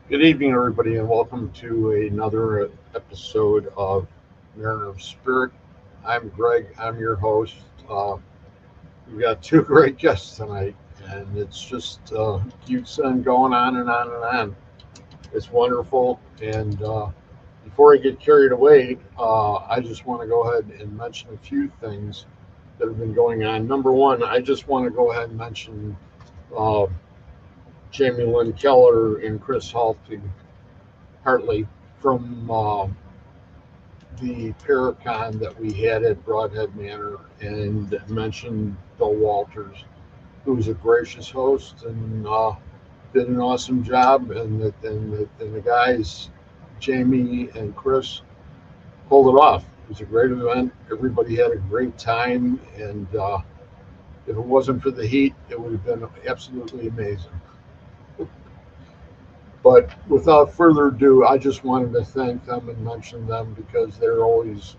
Good evening, everybody, and welcome to another episode of Mariner of Spirit. I'm Greg. I'm your host. We've got two great guests tonight, and it's just keeps on going on and on and on. It's wonderful. And before I get carried away, I just want to go ahead and mention a few things that have been going on. Number one, I just want to go ahead and mention uh, Jamie Lynn Keller and Chris Hartley from the Paracon that we had at Broadhead Manor, and mentioned Bill Walters, who's a gracious host and did an awesome job. And the guys, Jamie and Chris, pulled it off. It was a great event. Everybody had a great time, and if it wasn't for the heat, it would have been absolutely amazing. But without further ado, I just wanted to thank them and mention them because they're always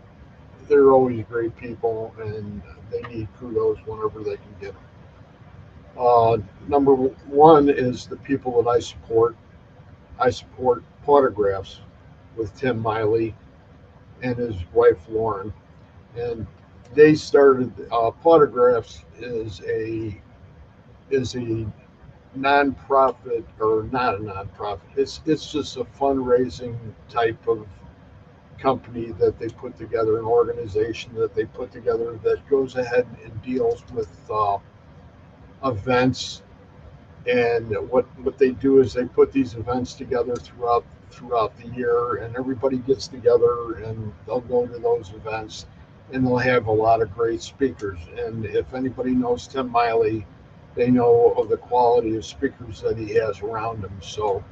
great people, and they need kudos whenever they can get them. Number one is the people that I support. I support Photographs with Tim Miley and his wife Lauren, and they started. Photographs is a nonprofit, or not a nonprofit. It's just a fundraising type of company that they put together, an organization that they put together that goes ahead and deals with events. And what they do is they put these events together throughout the year, and everybody gets together and they'll go to those events, and they'll have a lot of great speakers. And if anybody knows Tim Miley, they know of the quality of speakers that he has around him. So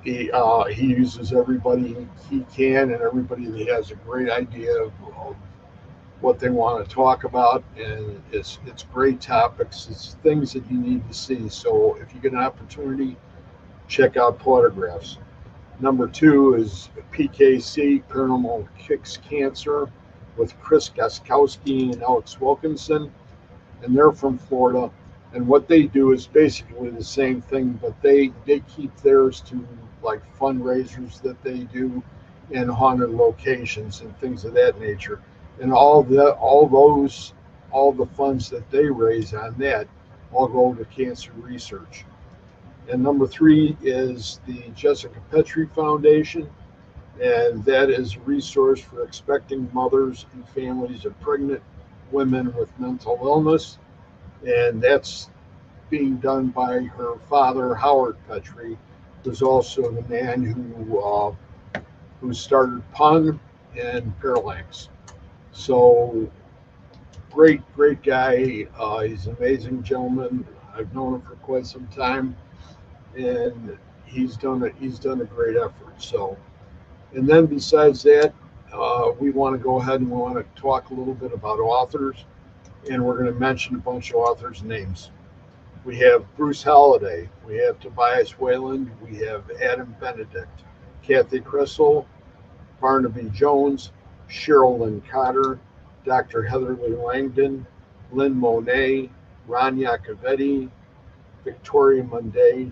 he uses everybody he can, and everybody that has a great idea of what they want to talk about, and it's great topics. It's things that you need to see. So if you get an opportunity, check out Photographs. Number two is PKC, Paranormal Kicks Cancer, with Chris Gaskowski and Alex Wilkinson, and they're from Florida. And what they do is basically the same thing, but they keep theirs to like fundraisers that they do in haunted locations and things of that nature. And all the funds that they raise on that all go to cancer research. And number three is the Jessica Petrie Foundation, and that is a resource for expecting mothers and families of pregnant women with mental illness. And that's being done by her father, Howard Petrie, who's also the man who started PUN and Parallax. So great guy. He's an amazing gentleman. I've known him for quite some time, and he's done a great effort. So, and then besides that, we want to go ahead and we want to talk a little bit about authors, and we're going to mention a bunch of authors' names. We have Bruce Halliday, we have Tobias Wayland, we have Adam Benedict, Kathy Cressel, Barnaby Jones, Cheryl Lynn Cotter, Dr. Heatherly Langdon, Lynn Monet, Ron Iacovetti, Victoria Munday,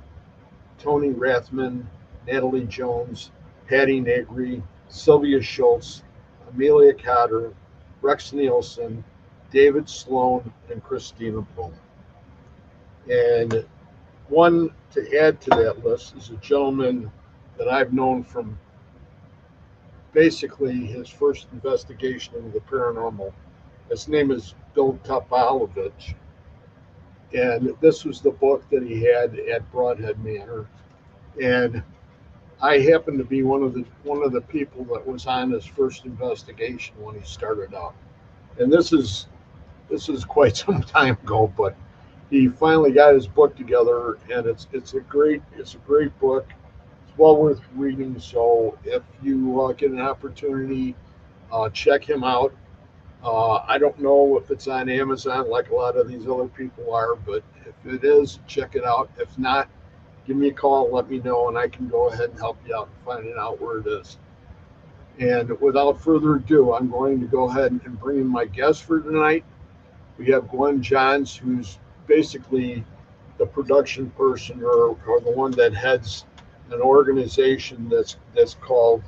Tony Rathman, Natalie Jones, Patty Negri, Sylvia Schultz, Amelia Cotter, Rex Nielsen, David Sloan, and Christina Bull. And one to add to that list is a gentleman that I've known from basically his first investigation into the paranormal. His name is Bill Topolovich, and this was the book that he had at Broadhead Manor. And I happened to be one of the people that was on his first investigation when he started out. And this is quite some time ago, but he finally got his book together, and it's a great book. It's well worth reading. So if you get an opportunity, check him out. I don't know if it's on Amazon like a lot of these other people are, but if it is, check it out. If not, give me a call, let me know, and I can go ahead and help you out in finding out where it is. And without further ado, I'm going to go ahead and bring in my guest for tonight. We have Gwen Johns, who's basically the production person or the one that heads an organization that's called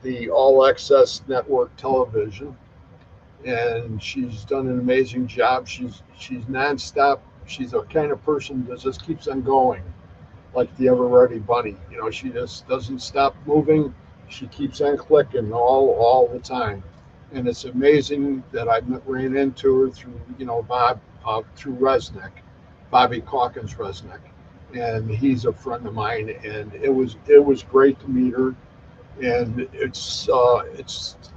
the All Access Network Television. And she's done an amazing job. She's nonstop. She's the kind of person that just keeps on going, like the ever ready bunny. She just doesn't stop moving. She keeps on clicking all the time. And it's amazing that I ran into her through Bob through Resnick, Bobby Calkins Resnick, and he's a friend of mine. And it was great to meet her, and it's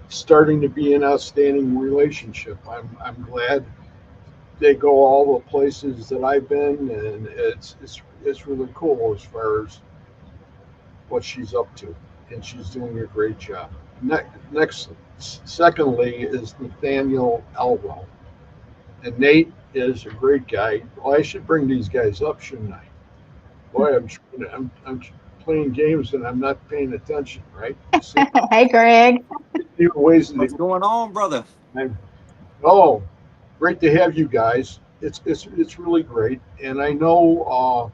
starting to be an outstanding relationship. I'm glad they go all the places that I've been, and it's really cool as far as what she's up to, and she's doing a great job. Secondly, is Nathaniel Elwell, and Nate is a great guy. Well, I should bring these guys up, shouldn't I? Boy, I'm playing games and I'm not paying attention, right? Hey, Greg. Ways What's going on, brother? Oh, great to have you guys. It's really great, and I know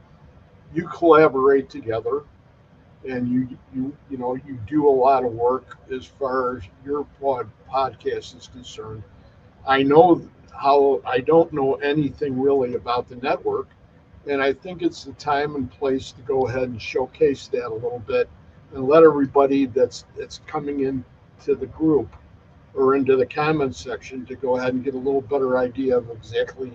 you collaborate together, and you do a lot of work as far as your podcast is concerned. I know how I don't know anything really about the network, and I think it's the time and place to go ahead and showcase that a little bit and let everybody that's coming into the group or into the comments section to go ahead and get a little better idea of exactly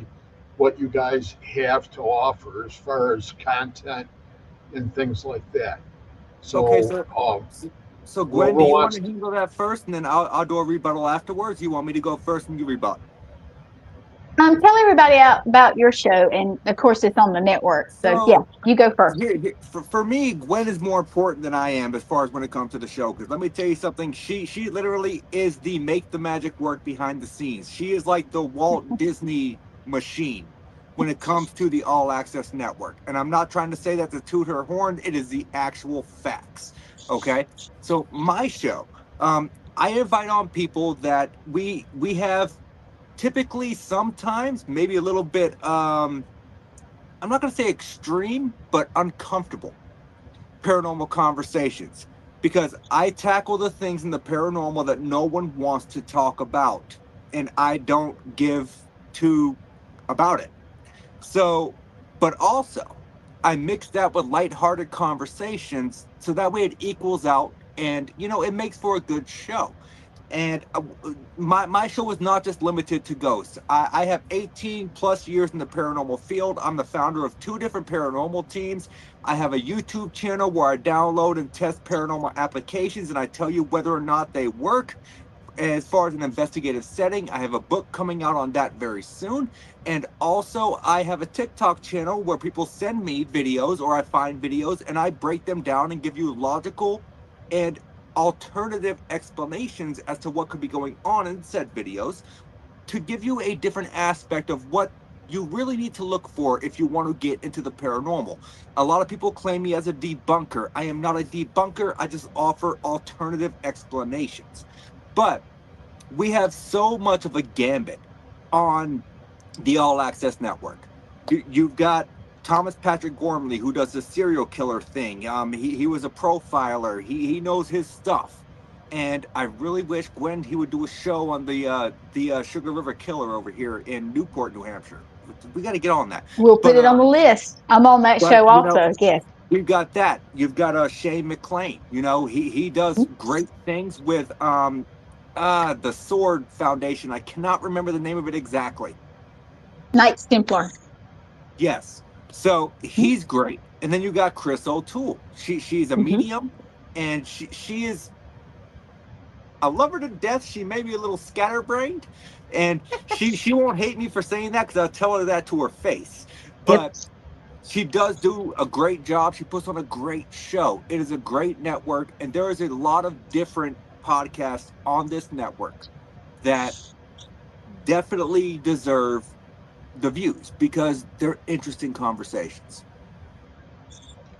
what you guys have to offer as far as content and things like that. So, Okay, so Gwen, do whoever you want wants to to, handle that first, and then I'll do a rebuttal afterwards? You want me to go first and you rebut? Tell everybody out about your show, and of course, it's on the network. So, yeah, So you go first. for me, Gwen is more important than I am as far as when it comes to the show. Because let me tell you something, she literally is the make the magic work behind the scenes. She is like the Walt Disney machine when it comes to the All Access Network. And I'm not trying to say that to toot her horn. It is the actual facts. Okay, so my show, I invite on people that we have typically, sometimes, maybe a little bit. I'm not going to say extreme, but uncomfortable paranormal conversations, because I tackle the things in the paranormal that no one wants to talk about, and I don't give two about it. So, but also, I mix that with lighthearted conversations so that way it equals out, and it makes for a good show. And my show is not just limited to ghosts. I have 18 plus years in the paranormal field. I'm the founder of 2 different paranormal teams. I have a YouTube channel where I download and test paranormal applications, and I tell you whether or not they work. As far as an investigative setting, I have a book coming out on that very soon. And also, I have a TikTok channel where people send me videos, or I find videos, and I break them down and give you logical and alternative explanations as to what could be going on in said videos, to give you a different aspect of what you really need to look for if you want to get into the paranormal. A lot of people claim me as a debunker. I am not a debunker. I just offer alternative explanations. But we have so much of a gambit on the All Access Network. You've got Thomas Patrick Gormley, who does the serial killer thing. He was a profiler. He knows his stuff. And I really wish Gwen he would do a show on the Sugar River Killer over here in Newport, New Hampshire. We got to get on that. We'll put But it on the list. I'm on that but show also. Yes. we've got that. You've got Shane McClain. He does great things with the Sword Foundation. I cannot remember the name of it exactly. Knights Templar. Yes. So he's great. And then you got Chris O'Toole. She's a medium, and she is. I love her to death. She may be a little scatterbrained, and she won't hate me for saying that because I'll tell her that to her face. But she does do a great job. She puts on a great show. It is a great network, and there is a lot of different podcasts on this network that definitely deserve the views because they're interesting conversations.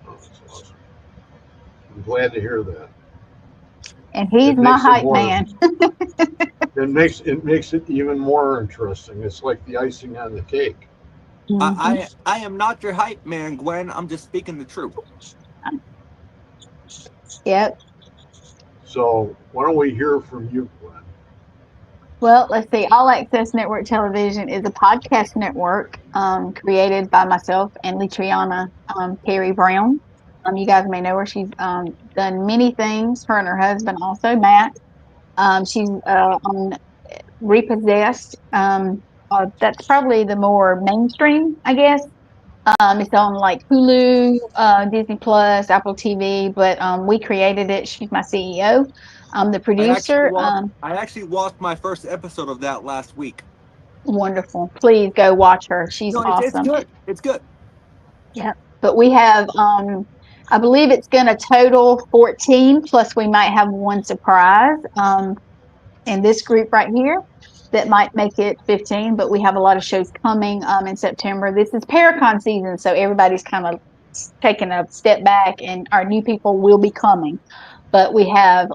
Oh, that's awesome. I'm glad to hear that. And he's my hype man. It makes it even more interesting. It's like the icing on the cake. I am not your hype man, Gwen. I'm just speaking the truth. Yep. So why don't we hear from you, Gwen? Well, let's see. All Access Network Television is a podcast network created by myself and Litriana Terry Brown. You guys may know her. She's done many things. Her and her husband also, Matt. She's on Repossessed. That's probably the more mainstream, I guess. It's on like Hulu, Disney Plus, Apple TV, but we created it. She's my CEO. I'm the producer. I actually watched my first episode of that last week. Wonderful. Please go watch her. She's awesome. It's good. It's good. Yeah. But we have, I believe it's going to total 14, plus we might have one surprise in this group right here that might make it 15, but we have a lot of shows coming in September. This is Paracon season, so everybody's kind of taking a step back, and our new people will be coming. But we have,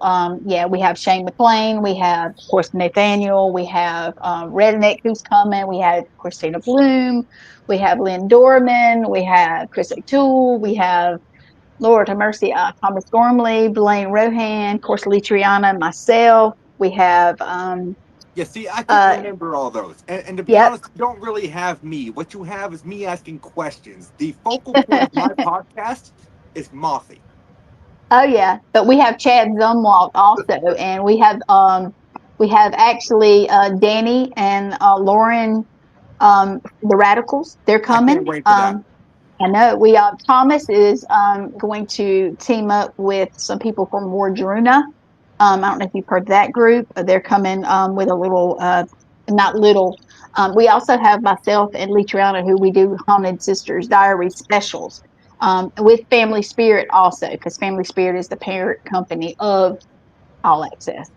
we have Shane McClain. We have, of course, Nathaniel. We have Redneck who's coming. We have Christina Bloom. We have Lynn Dorman. We have Chris O'Toole. We have, Lord have mercy, Thomas Gormley, Blaine Rohan, of course, Litriana, myself. We have see, I can remember all those. And to be honest, you don't really have me. What you have is me asking questions. The focal point of my podcast is Mothy. Oh yeah, but we have Chad Zumwalt also, and we have actually Danny and Lauren, the Radicals. They're coming. I can't wait for that. I know we Thomas is going to team up with some people from Wardruna. I don't know if you've heard that group. They're coming with a little, not little. We also have myself and Litriana, who we do Haunted Sisters Diary specials with Family Spirit also, because Family Spirit is the parent company of All Access.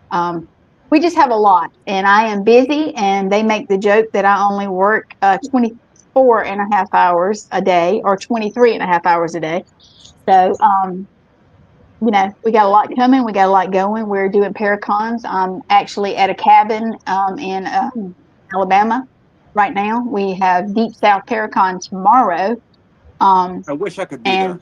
We just have a lot, and I am busy, and they make the joke that I only work 24 and a half hours a day or 23 and a half hours a day. So, we got a lot coming. We got a lot going. We're doing Paracons. I'm actually at a cabin in Alabama right now. We have Deep South Paracon tomorrow. I wish I could be there.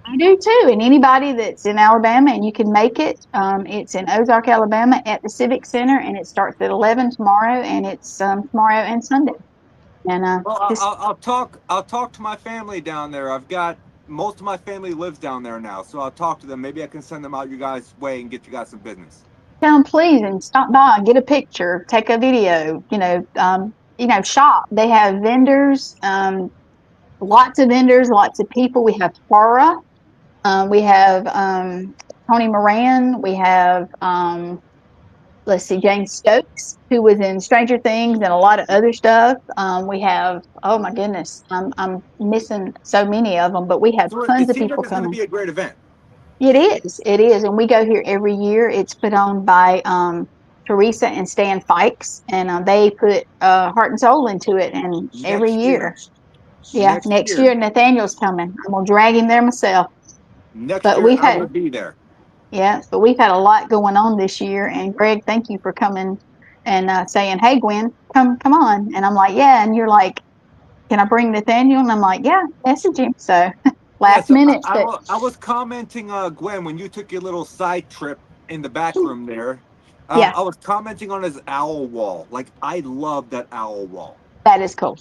I do too. And anybody that's in Alabama and you can make it, it's in Ozark, Alabama at the Civic Center, and it starts at 11 tomorrow, and it's tomorrow and Sunday. And I'll talk to my family down there. I've got most of my family lives down there now, so I'll talk to them. Maybe I can send them out you guys' way and get you guys some business. Tell them please and stop by and get a picture, take a video. Shop. They have vendors, lots of vendors, lots of people. We have Tara. We have Tony Moran. We have James Stokes, who was in Stranger Things and a lot of other stuff. We have, oh my goodness, I'm missing so many of them, but we have tons of people coming. It's going to be a great event. It is, and we go here every year. It's put on by Teresa and Stan Fikes, and they put heart and soul into it, and every year. Yeah, next year Nathaniel's coming. I'm gonna drag him there myself. Next year I will be there. Yeah, but we've had a lot going on this year, and Greg, thank you for coming and saying, "Hey, Gwen, come on." And I'm like, "Yeah," and you're like, "Can I bring Nathaniel?" And I'm like, "Yeah, message him." So last minute. I was commenting, Gwen, when you took your little side trip in the back room there. Yeah. I was commenting on his owl wall. Like, I love that owl wall. That is cool.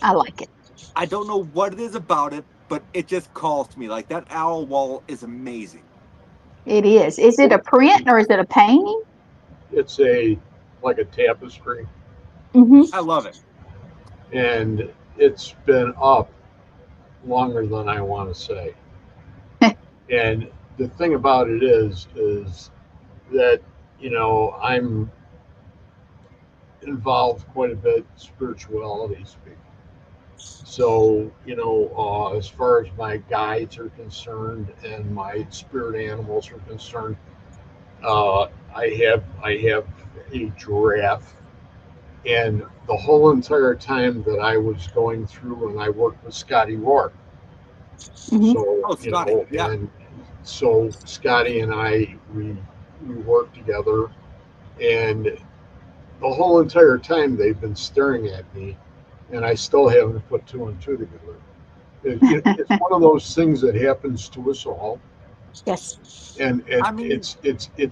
I like it. I don't know what it is about it, but it just calls to me. Like, that owl wall is amazing. It is. Is it a print or is it a painting? It's like a tapestry, Mm-hmm. I love it. and it's been up longer than I want to say. And the thing about it is that I'm involved quite a bit spirituality speaking. So as far as my guides are concerned and my spirit animals are concerned, I have a giraffe, and the whole entire time that I was going through and I worked with Scotty Rourke. Mm-hmm. So Oh, Scotty, yeah. and so Scotty and I we worked together, and the whole entire time they've been staring at me, and I still haven't put two and two together. It's one of those things that happens to us all, Yes. and I mean, it's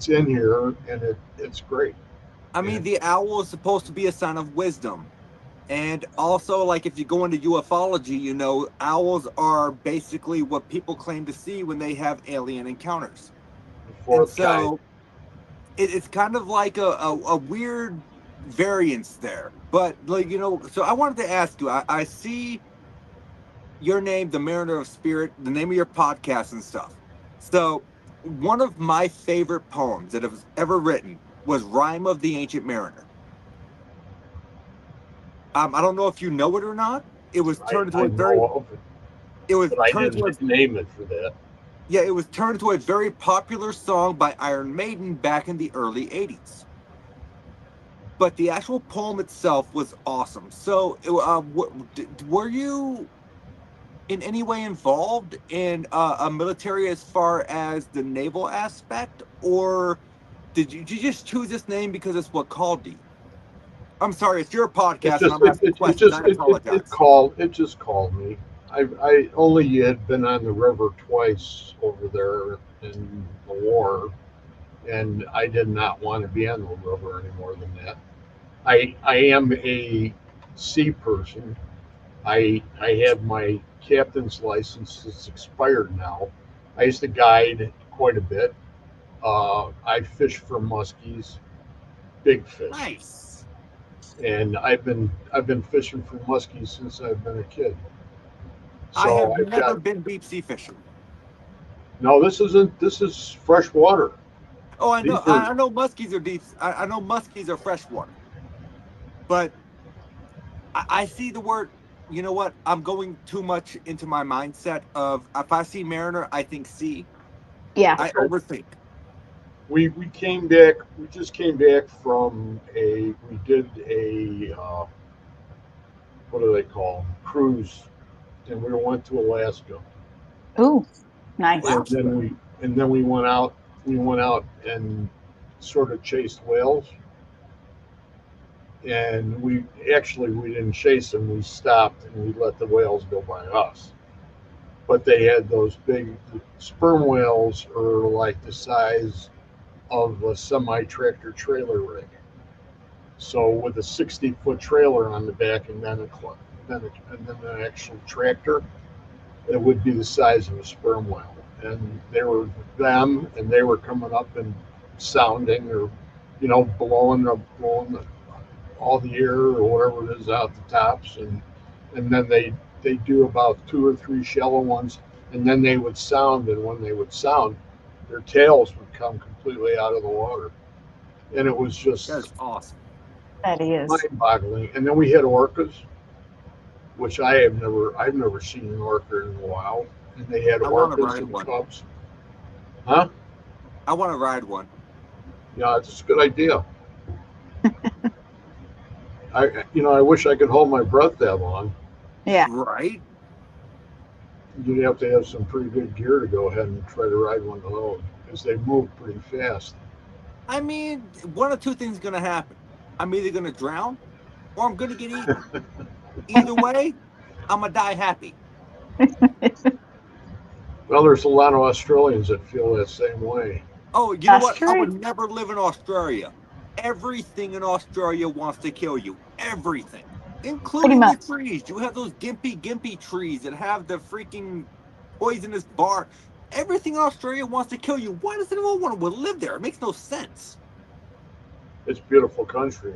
in here, and it's great. And the owl is supposed to be a sign of wisdom. And also, like, if you go into ufology, owls are basically what people claim to see when they have alien encounters. And fourth kind. so it's kind of like a weird variance there. But, like, so I wanted to ask you, I see your name, The Mariner of Spirit, the name of your podcast and stuff. So one of my favorite poems that was ever written was Rhyme of the Ancient Mariner. I don't know if you know it or not. It was turned into I a very know of it, it was but I turned into a didn't name it for that. yeah, it was turned into a very popular song by Iron Maiden back in the early 80s. But the actual poem itself was awesome. So, were you in any way involved in a military as far as the naval aspect, or did you just choose this name because it's what called you? I'm sorry, it's your It podcast and just I'm asking questions. I apologize. it just called me. I only had been on the river twice over there in the war, and I did not want to be on the river any more than that. I am a sea person. I have my captain's license. It's expired now. I used to guide quite a bit. I fish for muskies, big fish, Nice. and I've been fishing for muskies since I've been a kid. I So have I've never got been deep sea fishing. no. This is fresh water. Oh, I know. These are I know muskies are deep. I know muskies are freshwater, but I see the word. You know what? I'm going too much into my mindset of if I see mariner, I think sea. Yeah. I overthink. we came back. We just came back from we did a what do they call them? Cruise, and we went to Alaska, Ooh, nice. and Alaska. then we went out. We went out and sort of chased whales, and we didn't chase them. We stopped and we let the whales go by us. But they had those big sperm whales, are like the size of a semi tractor trailer rig. So with a 60-foot trailer on the back, and then an actual tractor, it would be the size of a sperm whale. And they were them, and they were coming up and sounding, or blowing all the air or whatever it is out the tops, and then they do about two or three shallow ones, and then they would sound, and when they would sound, their tails would come completely out of the water, and it was That's just awesome. That is. mind-boggling. And then we had orcas, which I've never seen an orca in a while, and they had I want to orcas ride and one. cubs. Huh? I want to ride one. Yeah, it's a good idea. I wish I could hold my breath that long. Yeah. Right? You'd have to have some pretty good gear to go ahead and try to ride one of those, because they move pretty fast. I mean, one of two things is going to happen. I'm either going to drown or I'm going to get eaten. Either way, I'm going to die happy. Well, there's a lot of Australians that feel that same way. Oh, you know That's what? I true. would never live in Australia. Everything in Australia wants to kill you. Everything. Pretty Including the much. trees. You have those gimpy trees that have the freaking poisonous bark. Everything in Australia wants to kill you. Why does anyone want to live there? It makes no sense. It's a beautiful country.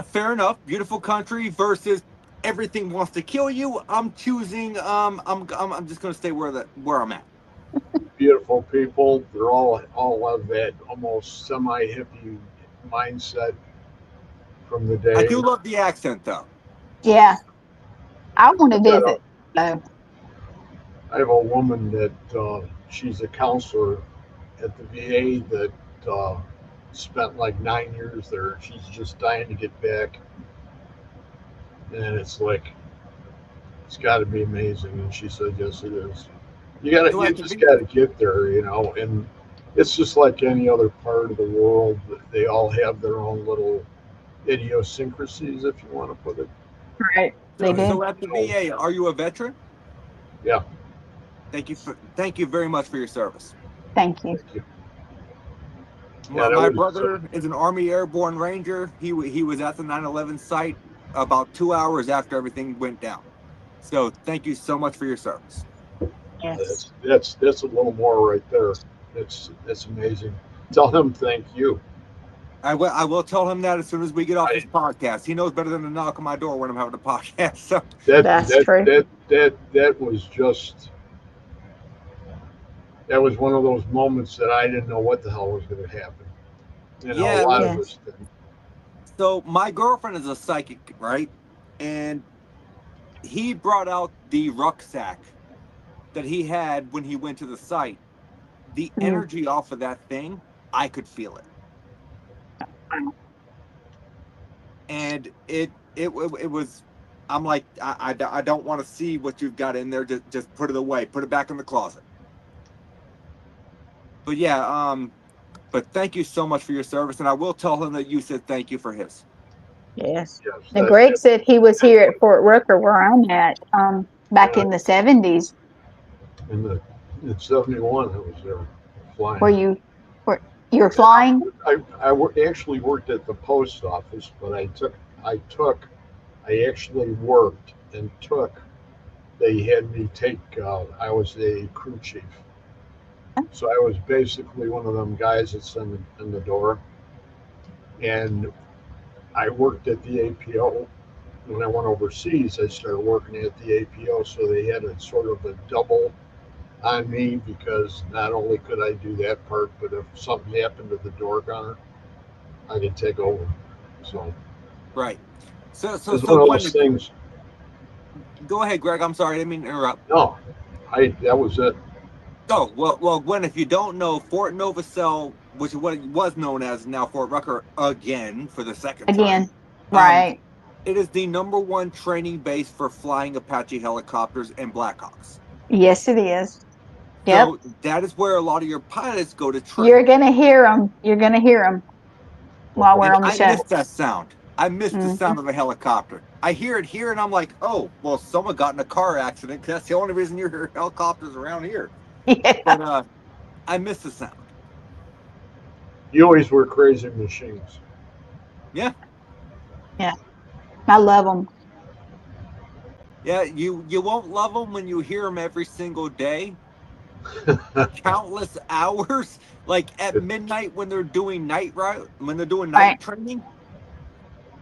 Fair enough. Beautiful country versus everything wants to kill you. I'm choosing. I'm just gonna stay where I'm at. Beautiful people. They're all have that almost semi hippie mindset from the I day. do love the accent though. Yeah. I want to I've got a, visit. So, I have a woman that she's a counselor at the VA that spent like 9 years there. She's just dying to get back, and it's like it's got to be amazing. And she said, "Yes, it is. So You at the just V- got to get there, you know." And it's just like any other part of the world. They all have their own little idiosyncrasies, if you want to put it. right. They But, do. so at the you know, VA, are you a veteran? yeah, Thank you very much for your service. Thank you. thank you. Yeah, My, that my was brother is an Army Airborne Ranger. He was at the 9/11 site about 2 hours after everything went down. So thank you so much for your service. Yes. that's a little more right there. That's amazing. Tell him thank you. I will tell him that as soon as we get off I this podcast. He knows better than to knock on my door when I'm having a podcast. So that That's that true. that that was just that was one of those moments that I didn't know what the hell was going to happen. You know, a yeah, lot look. of Yes. us didn't. So my girlfriend is a psychic, right? And he brought out the rucksack that he had when he went to the site. The Mm. energy off of that thing, I could feel it. And it was, I'm like, I don't want to see what you've got in there. Just put it away, put it back in the closet. But yeah, but thank you so much for your service, and I will tell him that you said thank you for his. Yes. Yes, And Greg said he was here at what, Fort Rucker where I'm at, back yeah, in the 70s. in the in '71 I was there Where flying. where you were And flying? actually worked at the post office, but I actually worked and took. They had me take. I was a crew chief, so I was basically one of them guys that's in the door. And I worked at the APO. When I went overseas, I started working at the APO, so they had a sort of a double on me because not only could I do that part, but if something happened to the door gunner, I could take over. So Right. it was So one of Gwen, those things. go ahead, Greg. I'm sorry, I didn't mean to interrupt. No, I that was it. Oh, well, Gwen, if you don't know, Fort Novacell, which is what it was known as, now Fort Rucker again for the second time, Again. um, Right. it is the #1 training base for flying Apache helicopters and Blackhawks. Yes, it is. Yep. So that is where a lot of your pilots go to You're train. going to hear them. You're going to hear them while we're And on the I show. miss that sound. I miss the Hmm. sound of a helicopter. I hear it here, and I'm like, oh, well, someone got in a car accident. 'Cause that's the only reason you hear helicopters around here. Yeah. But I miss the sound. You always were crazy machines. Yeah. Yeah. I love them. Yeah, you won't love them when you hear them every single day, countless hours, like at midnight when they're doing when they're doing Right. night training.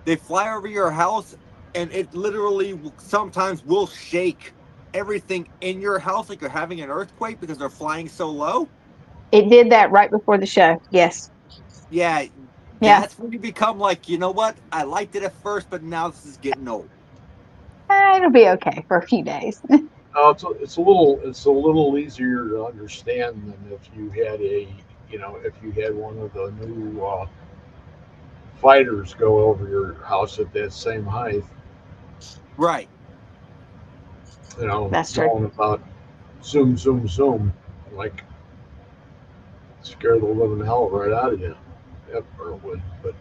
They fly over your house, and it literally sometimes will shake everything in your house like you're having an earthquake because they're flying so low. It did that right before the show. Yes. Yeah, Yeah. that's when you become like, you know what? I liked it at first, but now this is getting old. It'll be okay for a few days. It's a little easier to understand than if you had if you had one of the new fighters go over your house at that same height. Right. That's true. Going about zoom, zoom, zoom, like scare the living hell right out of you. That part would, but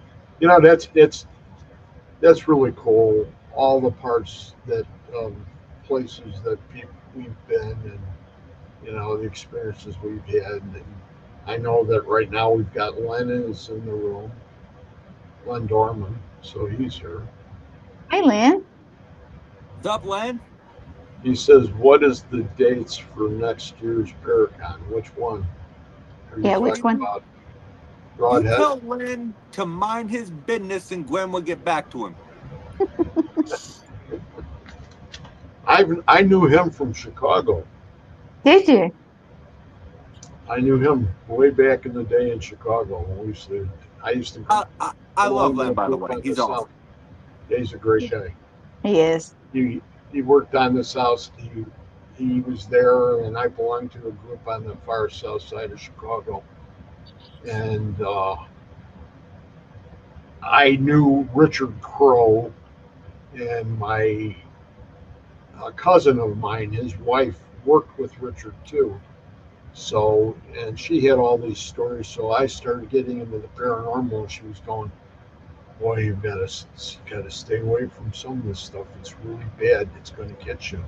that's really cool. All the parts that places that we've been and the experiences we've had. And I know that right now we've got Len is in the room, Len Dorman, so he's here. Hey, Lynn. What's up, Len? He says, "What is the dates for next year's Paracon? Which one are you Yeah, which talking one? about? You Broadhead." tell Len to mind his business, and Gwen will get back to him. I knew him from Chicago. Did you? I knew him way back in the day in Chicago when we used to. I used to I love belong to Len, a by the group way. on He's this awesome. house. Yeah, he's a great guy. He is. He worked on this house. He was there, and I belonged to a group on the far south side of Chicago. And I knew Richard Crow, and my cousin of mine, his wife, worked with Richard too. So, and she had all these stories. So I started getting into the paranormal. And she was going, "Boy, you gotta stay away from some of this stuff. It's really bad. It's going to catch you."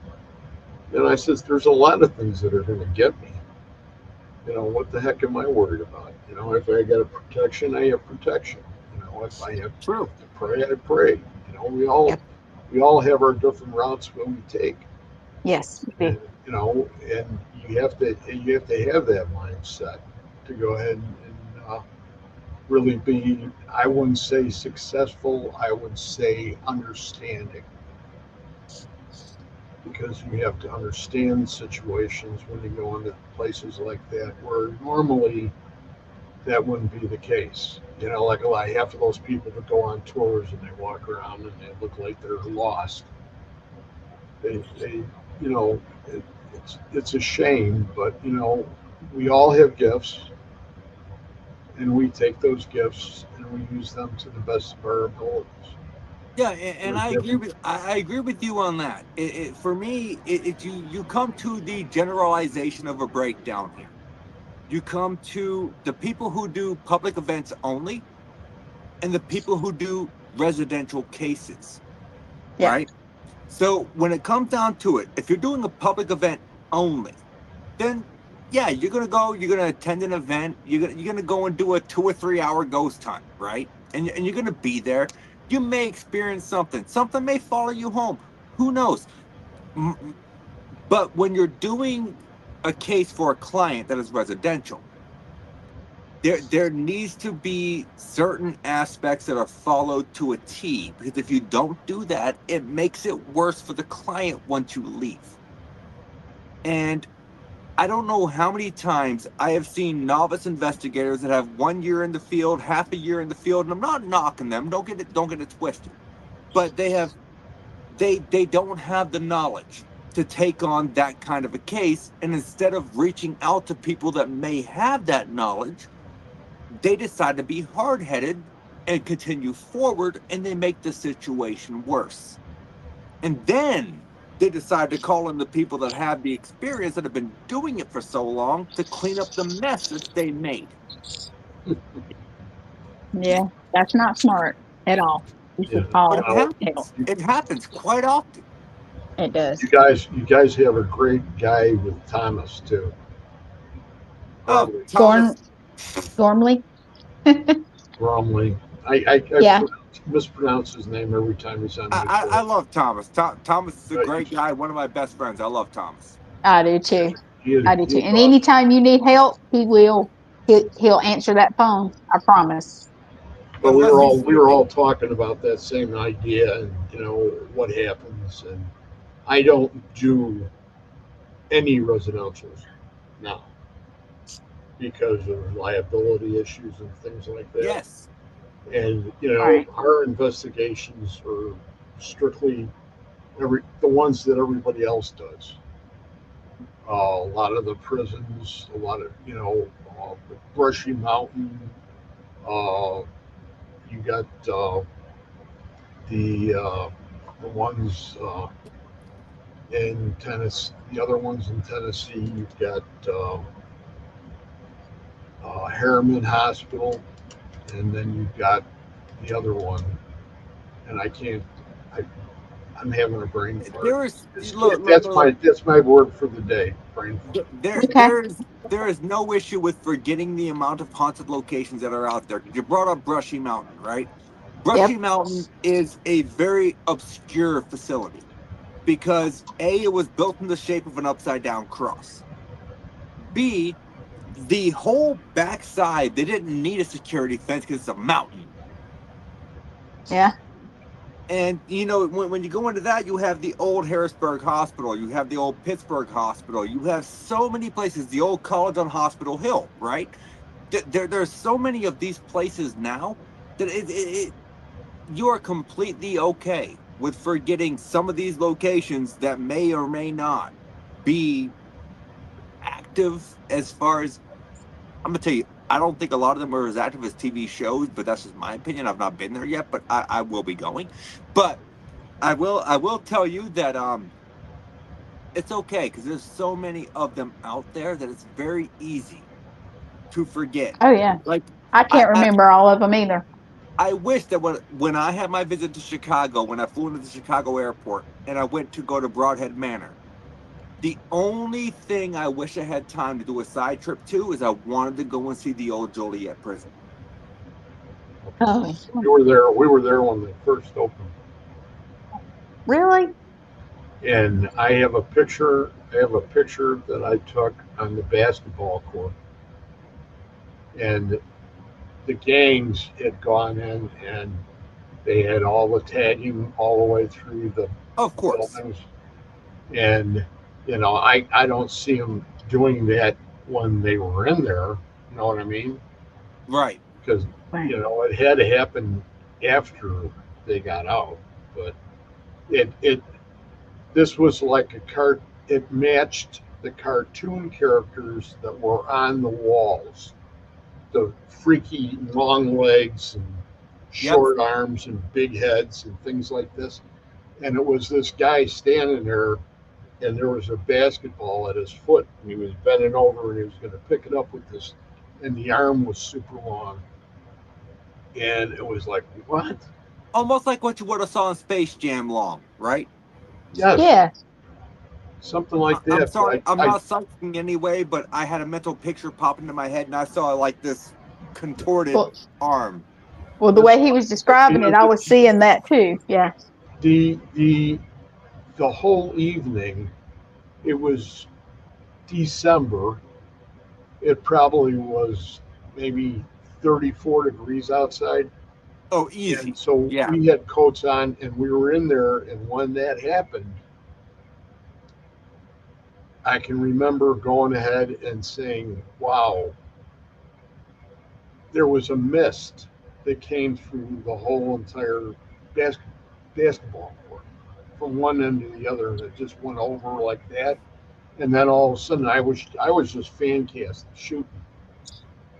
And I says, "There's a lot of things that are going to get me. What the heck am I worried about? If I got a protection, I have protection. If I have True. to pray, I pray. Yep. We all have our different routes that we take, Yes. We and do. and you have to have that mindset to go ahead and really be. I wouldn't say successful. I would say understanding, because you have to understand situations when you go into places like that where normally that wouldn't be the case. Like half of those people that go on tours and they walk around and they look like they're lost. They it's a shame, but we all have gifts, and we take those gifts and we use them to the best of our abilities. Yeah, We're and different. I agree with you on that. For me, you come to the generalization of a breakdown here. You come to the people who do public events only, and the people who do residential cases, Yeah. right? So when it comes down to it, if you're doing a public event only, then yeah, you're gonna go, you're gonna attend an event, you're gonna go and do a 2 or 3 hour ghost hunt, right? And you're gonna be there. You may experience something. Something may follow you home. Who knows? But when you're doing a case for a client that is residential, there needs to be certain aspects that are followed to a T, because if you don't do that, it makes it worse for the client once you leave. And I don't know how many times I have seen novice investigators that have 1 year in the field, half a year in the field, and I'm not knocking them. Don't get it twisted. But they don't have the knowledge to take on that kind of a case. And instead of reaching out to people that may have that knowledge, they decide to be hard headed and continue forward, and they make the situation worse. And then they decide to call in the people that have the experience, that have been doing it for so long, to clean up the mess that they made. Yeah. That's not smart at all. You Yeah. should But call it help. happens. It happens quite often. It does. You guys have a great guy with Thomas too. Oh, Probably Gorm Thomas. Gormley. Bromley. I Yeah. mispronounce his name every time he's on my I show. love Thomas. Thomas is a But great guy. One of my best friends. I love Thomas. I do too. I do too. he's And awesome. anytime you need help, he'll answer that phone. I promise. But we Unless were he's all we were sleeping. all talking about that same idea, and what happens. And I don't do any residentials now because of liability issues and things like that. Yes. And Right. our investigations are strictly the ones that everybody else does. A lot of the prisons, a lot of Brushy Mountain. Uh, you got the ones in Tennessee. The other ones in Tennessee. You've got Harriman Hospital, and then you've got the other one, and I can't. I I'm having a brain fart. There is It's- look, look, That's look, my word for the day. Brain fart. Okay. there is no issue with forgetting the amount of haunted locations that are out there. You brought up Brushy Mountain, right? Yep. Brushy Mountain is a very obscure facility because A, it was built in the shape of an upside down cross. B, the whole backside, they didn't need a security fence because it's a mountain. Yeah. And you know, when you go into that, you have the old Harrisburg Hospital, you have the old Pittsburgh Hospital, you have so many places, the old college on Hospital Hill, right? There's so many of these places now that you are completely okay with forgetting some of these locations that may or may not be active. As far as I'm gonna tell you, I don't think a lot of them are as active as TV shows, but that's just my opinion. I've not been there yet, but I will be going. But I will tell you that it's okay because there's so many of them out there that it's very easy to forget. Oh yeah. Like I I, can't I remember all of them either. I wish that when I had my visit to Chicago, when I flew into the Chicago airport and I went to go to Broadhead Manor, the only thing I wish I had time to do a side trip to is I wanted to go and see the old Joliet prison. Oh, We were there. We were there when they first opened, really? and I have a picture. I have a picture that I took on the basketball court, and the gangs had gone in and they had all the tagging all the way through the Of course, buildings. And, I don't see them doing that when they were in there. You know what I mean? right? Because, Right. it had to happen after they got out. But it this was like it matched the cartoon characters that were on the walls. The freaky long legs and Yep. short arms and big heads and things like this. And it was this guy standing there, and there was a basketball at his foot, and he was bending over and he was going to pick it up with this, and the arm was super long. And it was like, what? Almost like what you would have saw in Space Jam long, right? Yes, Yeah. something like I'm that. sorry, I'm not psyching anyway, but I had a mental picture pop into my head, and I saw like this contorted Well, arm. well, the way he was describing it, I was seeing that too. Yeah. the the the whole evening, it was December. It probably was maybe 34 degrees outside. Oh, And easy. so Yeah. we had coats on and we were in there. And when that happened, I can remember going ahead and saying, wow, there was a mist that came through the whole entire basketball court from one end to the other. And it just went over like that. And then all of a sudden, I was just fan cast shooting,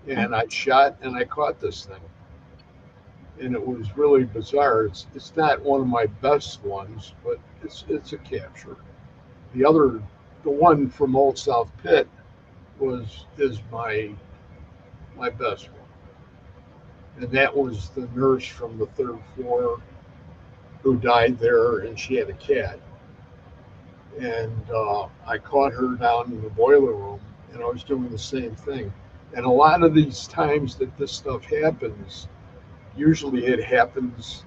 and I shot and I caught this thing, and it was really bizarre. It's not one of my best ones, but it's a capture. The one from Old South Pit is my best one, and that was the nurse from the third floor who died there, and she had a cat, and I caught her down in the boiler room, and I was doing the same thing. And a lot of these times that this stuff happens, usually it happens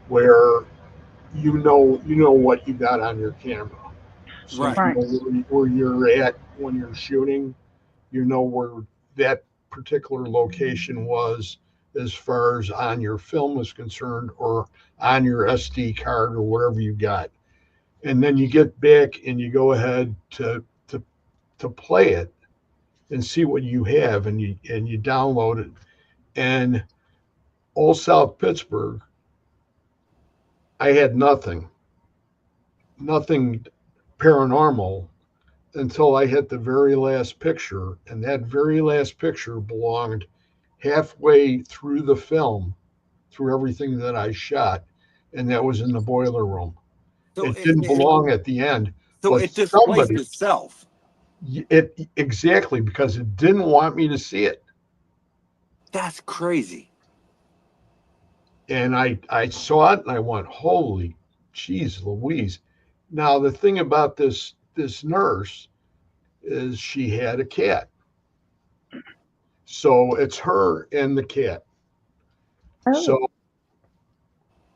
where you know what you got on your camera, so you Right. Right. know where you're at when you're shooting. You know where that particular location was as far as on your film is concerned, or on your SD card or whatever you got. And then you get back and you go ahead to play it and see what you have, and you download it. And Old South Pittsburgh, I had nothing paranormal until I hit the very last picture, and that very last picture belonged halfway through the film, through everything that I shot, and that was in the boiler room. So It didn't belong at the end, but it displaced somebody, itself. it exactly, because it didn't want me to see it. That's crazy. And I saw it and I went, holy. geez Louise. Now the thing about this nurse is she had a cat. So it's her and the cat. So Oh,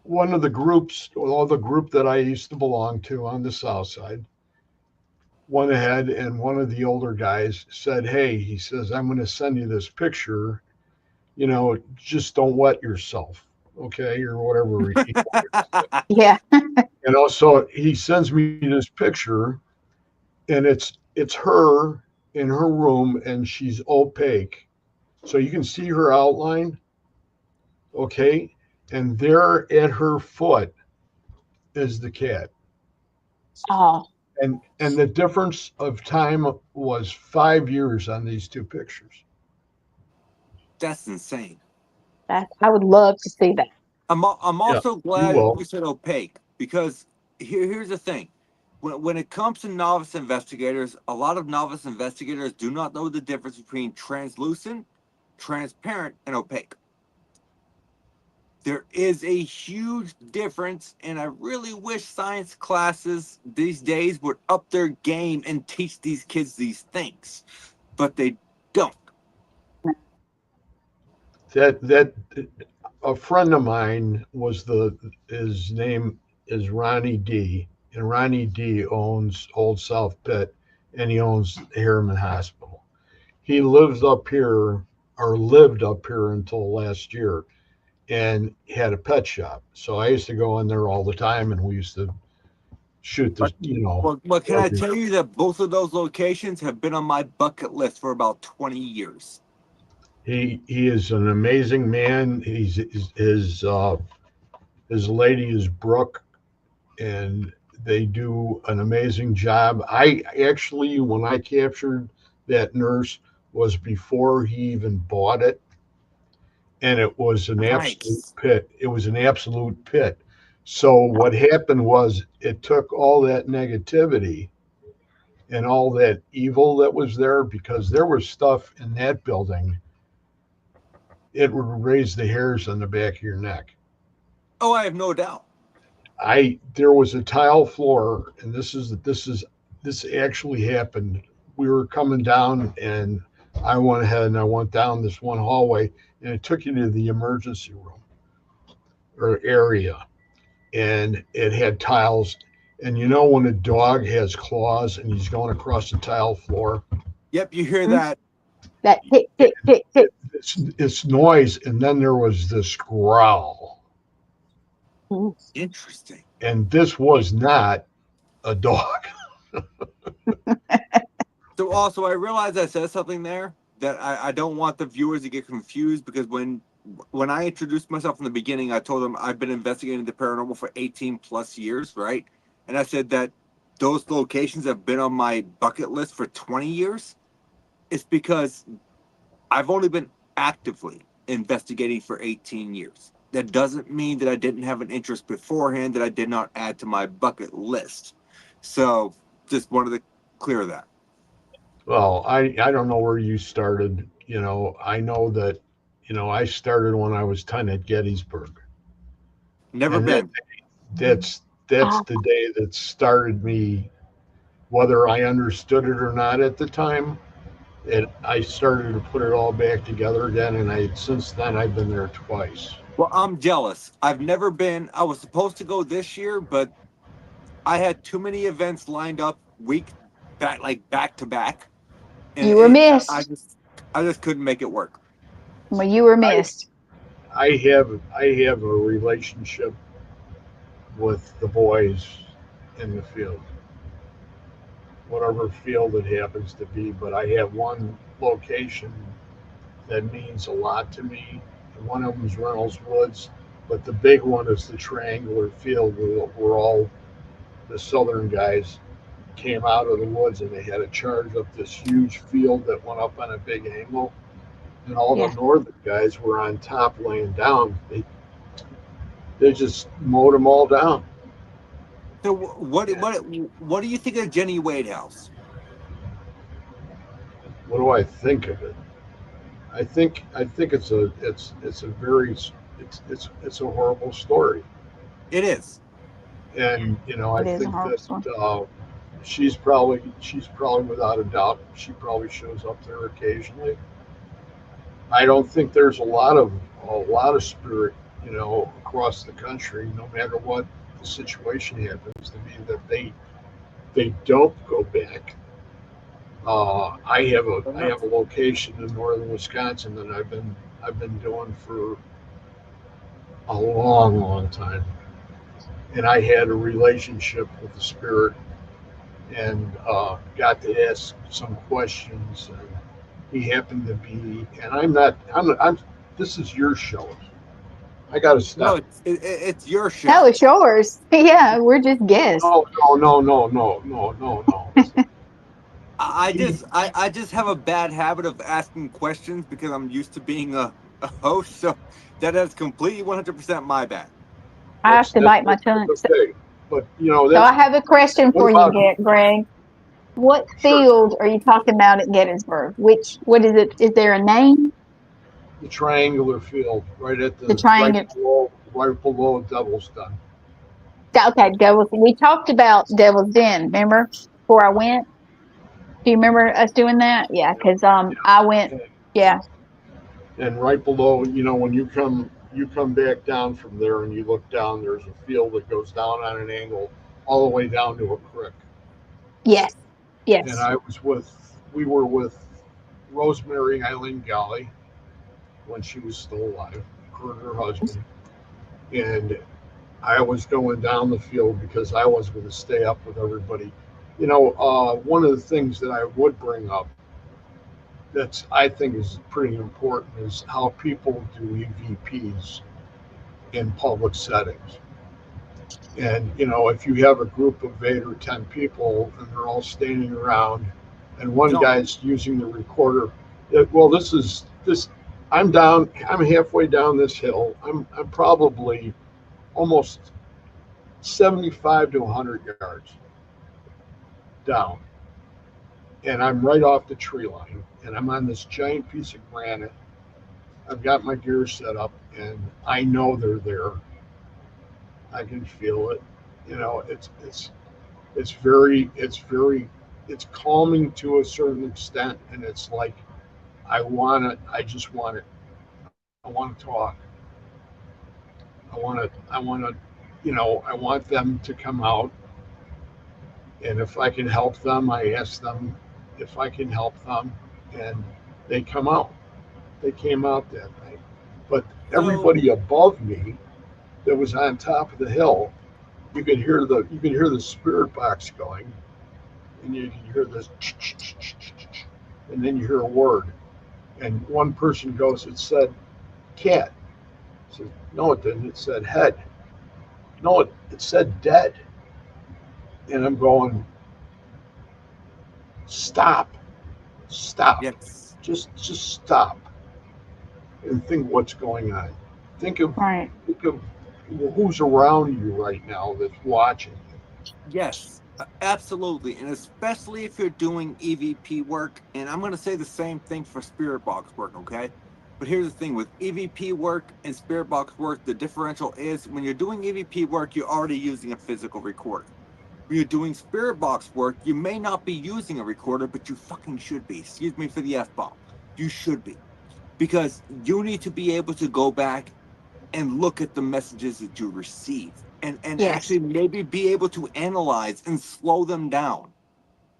one of the groups, well, the group that I used to belong to on the south side, went ahead and one of the older guys said, "Hey," he says, "I'm going to send you this picture. Just don't wet yourself, okay, or whatever." yeah. So he sends me this picture, and it's her in her room, and she's opaque, so you can see her outline, okay, and there at her foot is the cat. Oh, And the difference of time was 5 years on these two pictures. That's insane. I would love to see that. I'm Yeah, also you glad will. you said opaque because here's the thing. When it comes to novice investigators, a lot of novice investigators do not know the difference between translucent, transparent, and opaque. There is a huge difference, and I really wish science classes these days would up their game and teach these kids these things, but they don't. That a friend of mine was his name is Ronnie D, and Ronnie D owns Old South Pit, and he owns Harriman Hospital. He lives up here, or lived up here until last year, and had a pet shop. So I used to go in there all the time, and we used to shoot the, Well, can I every. tell you that both of those locations have been on my bucket list for about 20 years? He is an amazing man. His lady is Brooke, and they do an amazing job. I actually, when I captured that nurse, was before he even bought it, and it was an absolute Nice. pit. It was an absolute pit. So what happened was it took all that negativity and all that evil that was there, because there was stuff in that building. It would raise the hairs on the back of your neck. Oh, I have no doubt. There was a tile floor, and this actually happened. We were coming down, and I went ahead and I went down this one hallway, and it took you to the emergency room or area, and it had tiles. And when a dog has claws and he's going across the tile floor, Yep, you hear Mhm. that. That tick, tick, tick, tick. it's noise, and then there was this growl, Mhm. Interesting. and this was not a dog. So also, I realized I said something there that I don't want the viewers to get confused because when I introduced myself in the beginning, I told them I've been investigating the paranormal for 18 plus years, right? And I said that those locations have been on my bucket list for 20 years. It's because I've only been actively investigating for 18 years. That doesn't mean that I didn't have an interest beforehand that I did not add to my bucket list. So just wanted to clear that. Well, I don't know where you started. I know that, I started when I was 10 at Gettysburg. Never And been. that's Ah, the day that started me, whether I understood it or not at the time. I started to put it all back together again, and since then I've been there twice. Well, I'm jealous. I've never been. I was supposed to go this year, but I had too many events lined up back to back, and you were missed. I just couldn't make it work. Well, you were I missed. I have a relationship with the boys in the field, whatever field it happens to be. But I have one location that means a lot to me. And one of them is Reynolds Woods, but the big one is the triangular field where all the southern guys came out of the woods, and they had to charge up this huge field that went up on a big angle. And all the Yeah. northern guys were on top laying down. They just mowed them all down. So what do you think of Jenny Wade House? What do I think of it? I think it's a very it's a horrible story. It is. And I It is a think hard that one. she's probably without a doubt, she probably shows up there occasionally. I don't think there's a lot of spirit, across the country, no matter what the situation happens to be, that they don't go back. I have a location in northern Wisconsin that I've been doing for a long, long time, and I had a relationship with the spirit and got to ask some questions. And he happened to be, and I'm not, I'm. This is your show. I got to No, stop. it's your No, show. it's yours. Yeah, we're just guests. No, no, no, no, no, no, no. He, I just have a bad habit of asking questions because I'm used to being a host. So that is completely 100% my bad. I have to bite my that's tongue. okay. But So I that's have a question what for you, about Greg. What sure field are you talking about at Gettysburg? What is it? Is there a name? the triangular field right at The the triangle. right below Devil's Den. Okay, Devil's. We talked about Devil's Den. Remember before I went? Do you remember us doing that? Yeah, Yeah, because I went. yeah. Yeah. And right below, when you come back down from there and you look down, there's a field that goes down on an angle all the way down to a creek. Yes. And Yes. we were with Rosemary Eileen Galley when she was still alive, her and her husband. And I was going down the field because I was going to stay up with everybody. One of the things that I would bring up that's I think is pretty important is how people do EVPs in public settings. And if you have a group of 8 or 10 people and they're all standing around, and one John, guy's using the recorder, well, this is this. I'm down. I'm halfway down this hill. I'm probably almost 75 to 100 yards down, and I'm right off the tree line, and I'm on this giant piece of granite. I've got my gear set up, and I know they're there. I can feel it. It's calming to a certain extent, and it's like I just want it. I want to talk. I want them to come out, and if I can help them, I ask them if I can help them, and they come out. They came out that night, but so everybody above me that was on top of the hill, you could hear the spirit box going, and you can hear this, and then you hear a word, and one person goes, "It said cat." I said, "No, it didn't. It said head." "No, it said dead." And I'm going, "Stop, stop, yes. just stop, and think what's going on. Think of Right. think of who's around you right now that's watching." Yes, absolutely. And especially if you're doing EVP work. And I'm going to say the same thing for spirit box work, okay? But here's the thing with EVP work and spirit box work, the differential is when you're doing EVP work, you're already using a physical recorder. When you're doing spirit box work, you may not be using a recorder, but you fucking should be. Excuse me for the F bomb. You should be. Because you need to be able to go back and look at the messages that you receive and Yes. actually maybe be able to analyze and slow them down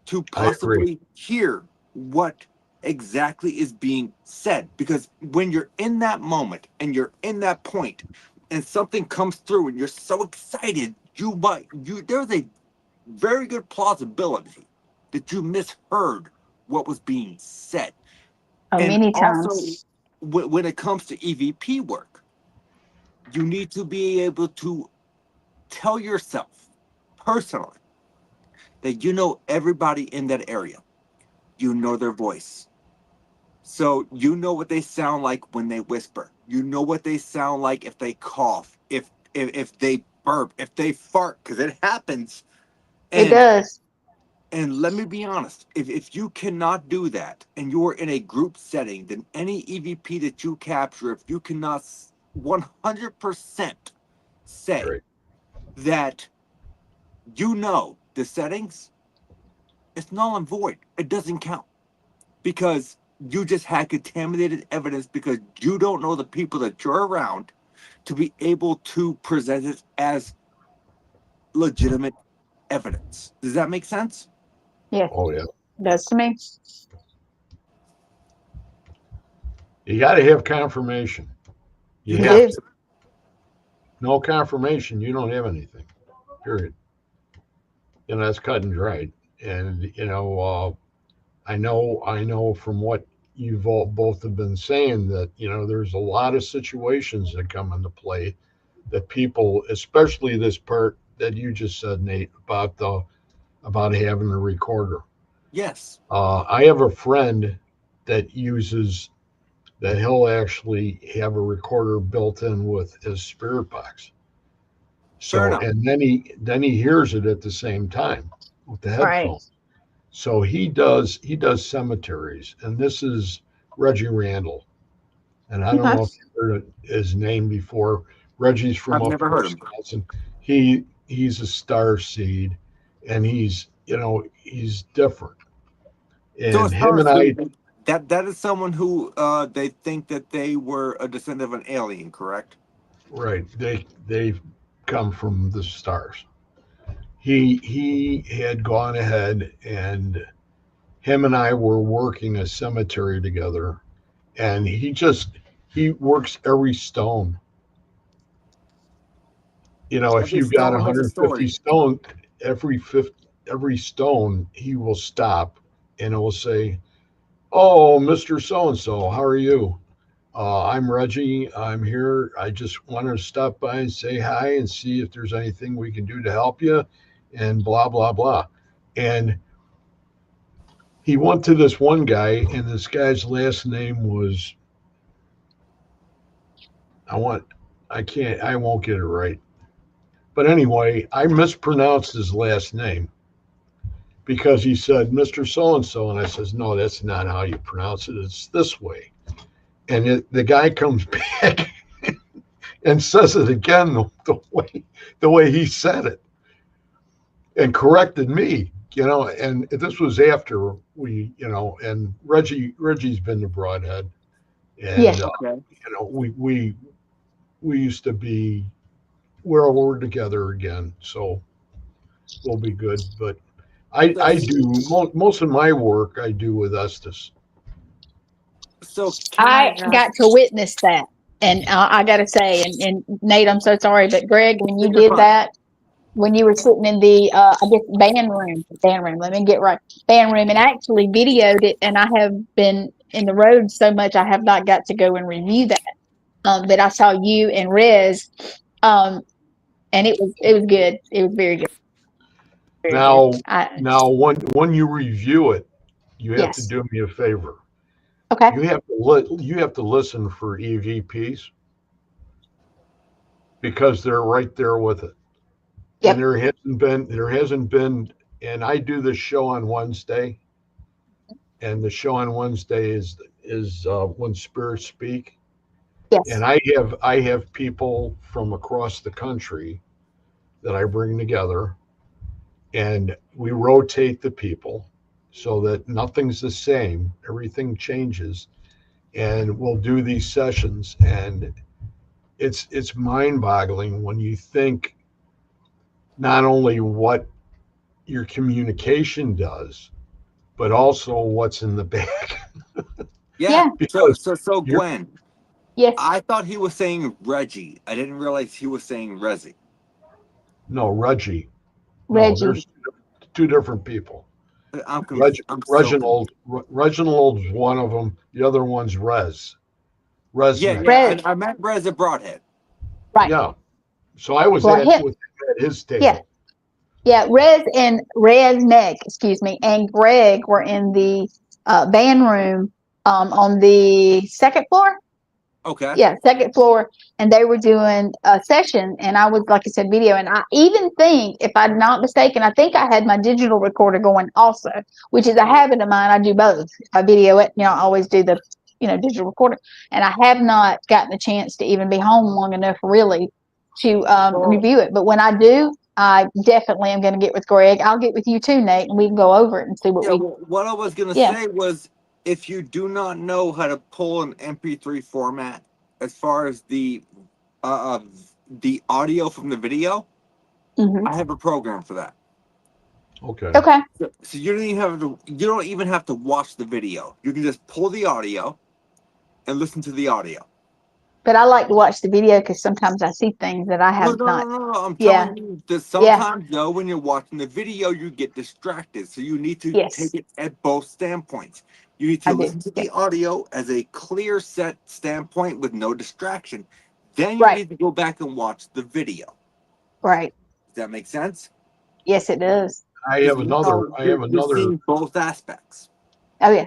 to I agree. possibly hear what exactly is being said, because when you're in that moment and you're in that point and something comes through and you're so excited, there's a very good plausibility that you misheard what was being said. And Many also times. when it comes to EVP work, you need to be able to tell yourself personally that you know everybody in that area. You know their voice. So you know what they sound like when they whisper. You know what they sound like if they cough, if they burp, if they fart, because it happens. It And does. and let me be honest, if you cannot do that and you're in a group setting, then any EVP that you capture, if you cannot 100% say Right. that the settings, it's null and void. It doesn't count because you just had contaminated evidence because you don't know the people that you're around to be able to present it as legitimate evidence. Does that make sense? Yes, Oh yeah. does to me. You got to have confirmation. You You have do. to. No confirmation, you don't have anything. Period. That's cut and dried. And I know from what you've all both have been saying that there's a lot of situations that come into play that people, especially this part that you just said, Nate, about having a recorder. Yes. I have a friend that uses that he'll actually have a recorder built in with his spirit box. Fair So enough. and then he hears it at the same time with the Right. headphones. So he does cemeteries, and this is Reggie Randall. And I don't Okay. know if you heard his name before. Reggie's from I've up never in heard him. Wisconsin. He's a star seed, and he's different. So And as him far and as I, that is someone who they think that they were a descendant of an alien, correct? right? They come from the stars. He had gone ahead, and him and I were working a cemetery together, and he works every stone. If Every you've got stone has a 150 story. stone, every stone he will stop and it will say, "Oh, Mister So and So, how are you? I'm Reggie. I'm here. I just wanted to stop by and say hi and see if there's anything we can do to help you," and blah blah blah. And he went to this one guy, and this guy's last name was I want I won't get it right. But anyway, I mispronounced his last name because he said Mr. So and so, and I says, "No, that's not how you pronounce it. It's this way." And the guy comes back and says it again the way he said it, and corrected me. And this was after and Reggie's been to Broadhead, and Yes. Okay. we used to be we're together again, so we'll be good. But I So, do most of my work I do with Estes. so can I I ask? got to witness that. And I got to say, and Nate, I'm so sorry, but Greg, when you You're did fine. that, when you were sitting in the, I guess, band room, let me get right, band room, and actually videoed it, and I have been in the road so much, I have not got to go and review that. But I saw you and Rez, um, and it was good. It was very good, very good. Now, when you review it, you have to Yes, do me a favor. okay, You have to listen for EVPs because they're right there with it. And yep, there hasn't been and I do this show on Wednesday, and the show on Wednesday is when spirits speak. yes, And I have people from across the country that I bring together, and we rotate the people so that nothing's the same, everything changes, and we'll do these sessions. And it's mind-boggling when you think not only what your communication does, but also what's in the back. Yeah. yeah, So Because so so you're Gwen, yes, I thought he was saying Reggie. I didn't realize he was saying Rezi. No, Reggie. No, Reggie, there's two different people. I'm so confused. Reginald's one of them. The other one's Yeah, Resnick. yeah. Rez, I met Rez at Broadhead. right. Yeah. So I was Well, at with him at his yeah, table. yeah, Rez Neck, excuse me, and Greg were in the band room on the second floor. Okay. Yeah, second floor, and they were doing a session, and I was, like I said, video. And I even think, if I'm not mistaken, I think I had my digital recorder going also, which is a habit of mine. I do both. If I video it, I always do the digital recorder. And I have not gotten the chance to even be home long enough really to Well, review it. But when I do, I definitely am going to get with Greg. I'll get with you too, Nate, and we can go over it and see what Yeah, we. well, what I was gonna Yeah. say was, if you do not know how to pull an MP3 format, as far as uh, uh, the audio from the video, Mm-hmm. I have a program for that. Okay. Okay. So you don't even have to watch the video. You can just pull the audio and listen to the audio. But I like to watch the video because sometimes I see things that I No, have no, no, not. no, no. I'm Yeah. telling you that Yeah. sometimes, though, when you're watching the video, you get distracted. So you need to Yes, take it at both standpoints. You need I to do. listen to Yeah. the audio as a clear set standpoint with no distraction. Then you Right. need to go back and watch the video. Right. Does that make sense? Yes, it does. I have another. I have You're another. seeing both aspects. Oh yeah.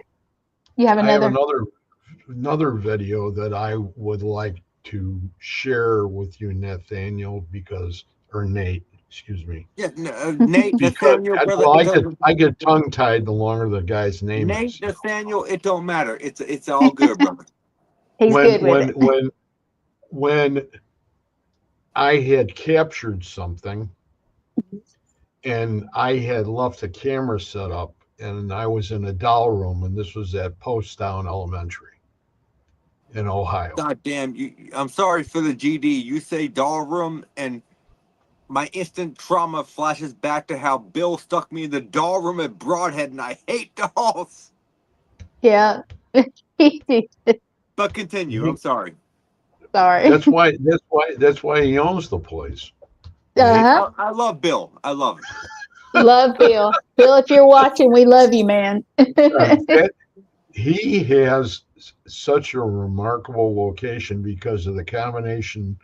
You have I have another. another video that I would like to share with you, Nathaniel, because or Nate, excuse me, Yeah, Nate, because Nathaniel, brother, well, it doesn't. I get tongue tied the longer the guy's name Nate, is. Nathaniel, it don't matter. It's all good, brother. He's good with it. When I had captured something and I had left a camera set up and I was in a doll room and this was at Poasttown Elementary in Ohio. God damn you! I'm sorry for the GD. You say doll room, and my instant trauma flashes back to how Bill stuck me in the doll room at Broadhead, and I hate dolls. Yeah. But continue. I'm sorry. Sorry. That's why he owns the place. Nate. Uh-huh. I love Bill. I love him. Love Bill. Bill, if you're watching, we love you, man. That he has such a remarkable location because of the combination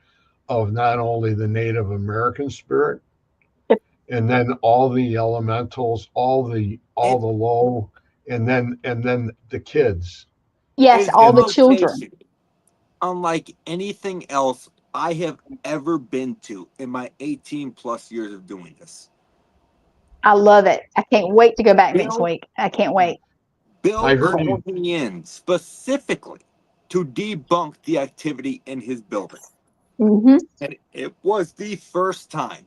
of not only the Native American spirit and then all the elementals, all It the low, and then the kids. Yes, is all a the children. location unlike anything else I have ever been to in my 18 plus years of doing this. I love it. I can't wait to go back next Bill week. I can't wait. Bill I heard you. called me in specifically to debunk the activity in his building. Mm-hmm. And it was the first time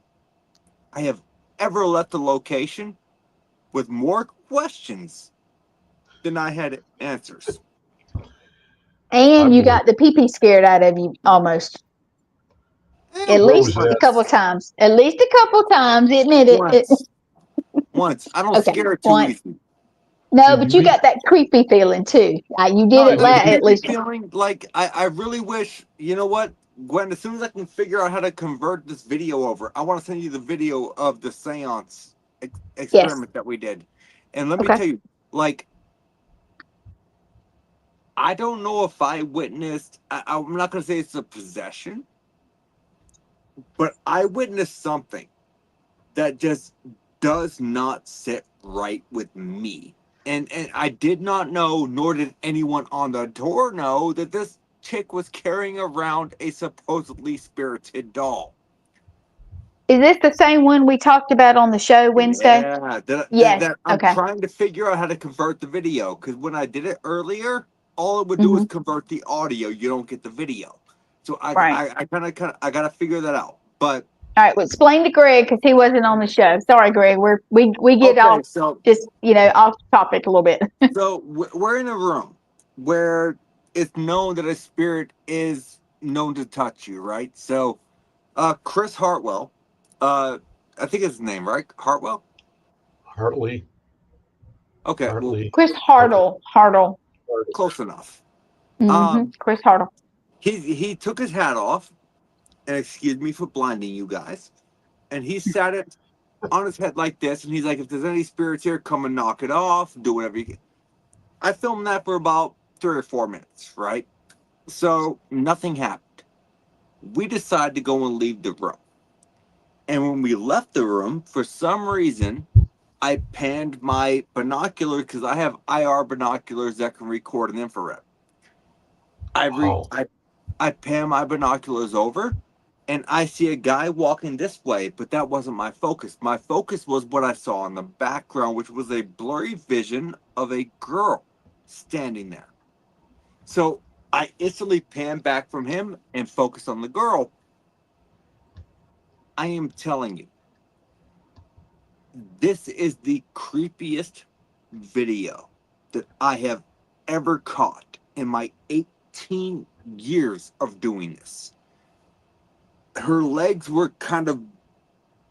I have ever left the location with more questions than I had answers. And I you believe. got the pee-pee scared out of you almost. At Where least was a that? couple times. At least a couple times. Admit it. Once. Once. I don't Okay. scare it too Once. easy. No, Did but you you meet? got that creepy feeling too. You did No, it Did the you? at creepy least. feeling, like, I really wish, you know what, Gwen, as soon as I can figure out how to convert this video over, I want to send you the video of the seance Yes. experiment that we did. And let me Okay. tell you, like, I don't know if I witnessed, I'm not going to say it's a possession, but I witnessed something that just does not sit right with me. And I did not know, nor did anyone on the tour know, that this chick was carrying around a supposedly spirited doll. Is this the same one we talked about on the show Wednesday? Yeah, Yes. that I'm Okay. trying to figure out how to convert the video, because when I did it earlier, all it would do is Mm-hmm. convert the audio. You don't get the video. So Right. I I gotta figure that out. But All right. Well, explain to Greg because he wasn't on the show. Sorry, Greg. We get okay, off so just off topic a little bit. we're in a room where it's known that a spirit is known to touch you, right? So, Chris Hartwell, I think it's his name, right? Hartwell. Hartley. Okay, well, Hartley. Chris Hartley. Hartle. Hartley. close enough. Mm-hmm. Um, Chris Hartle. he took his hat off, and excuse me for blinding you guys, and he sat it on his head like this, and he's like, "If there's any spirits here, come and knock it off. Do whatever you can." I filmed that for about 3 or 4 minutes, right? So nothing happened. We decided to go and leave the room. And when we left the room, for some reason, I panned my binoculars because I have IR binoculars that can record an infrared. I re Wow. I pan my binoculars over and I see a guy walking this way, but that wasn't my focus. My focus was what I saw in the background, which was a blurry vision of a girl standing there. So I instantly pan back from him and focus on the girl. I am telling you, this is the creepiest video that I have ever caught in my 18 years of doing this. Her legs were kind of